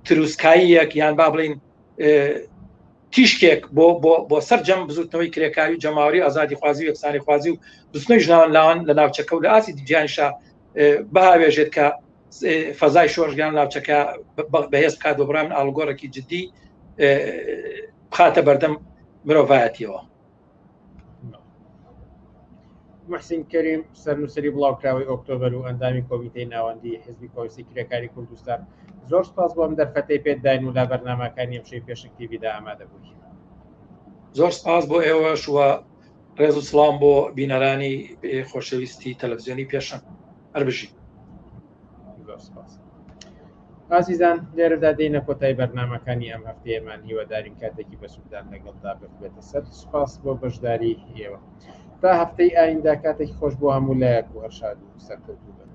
تروسکاییەک یان با بڵین تیشکێک بۆ سەرجەم بزوتنەوەی کرێکاری و جەماوەری ئازادی خوازی و یەکسانی خوازی و بستنەوەی ژناوان لاوان لە ناوچەکە و لە ئاسی دیجیانشا بەهاوێژێت کە فەزای شۆڕژگان ناوچەکە بەهێز بکات بۆ بڕای من ئاڵگۆڕێکی جدی بخاتە بەردەم مرۆڤایەتیەوە. محسین کەریم سەرنووسری بڵاوکراوی ئۆکتۆبەر و ئەندامی کۆمیتەی ناوەندی حزبی کۆمیسی کرێکاری کوردستان زۆر سپاس بۆ ئەم دەرفەتەی پێداین و لا بەرنامەکانی ئەمشەی پێشنگ تیڤیدا ئامادە بووی. زۆر سپاس بۆ ئێوەش وە ڕێز و سڵام بۆ بینەرانی خۆشەویستی تەلەڤیزیۆنی پێشەنگ هەربژی. زۆر سپاس. ئازیزان لێرەدا دێنە کۆتای بەرنامەکانی ئەم هەفتەیەمان هیوادارین کاتێکی بەسوودان لەگەڵدا بێتە سەر. سپاس بۆ بەشداری ئێوە. تا هەفتەی ئایندا کاتێکی خۆش بۆ هەموو لایەک و هەرشاد و سەرکەوتوو بن.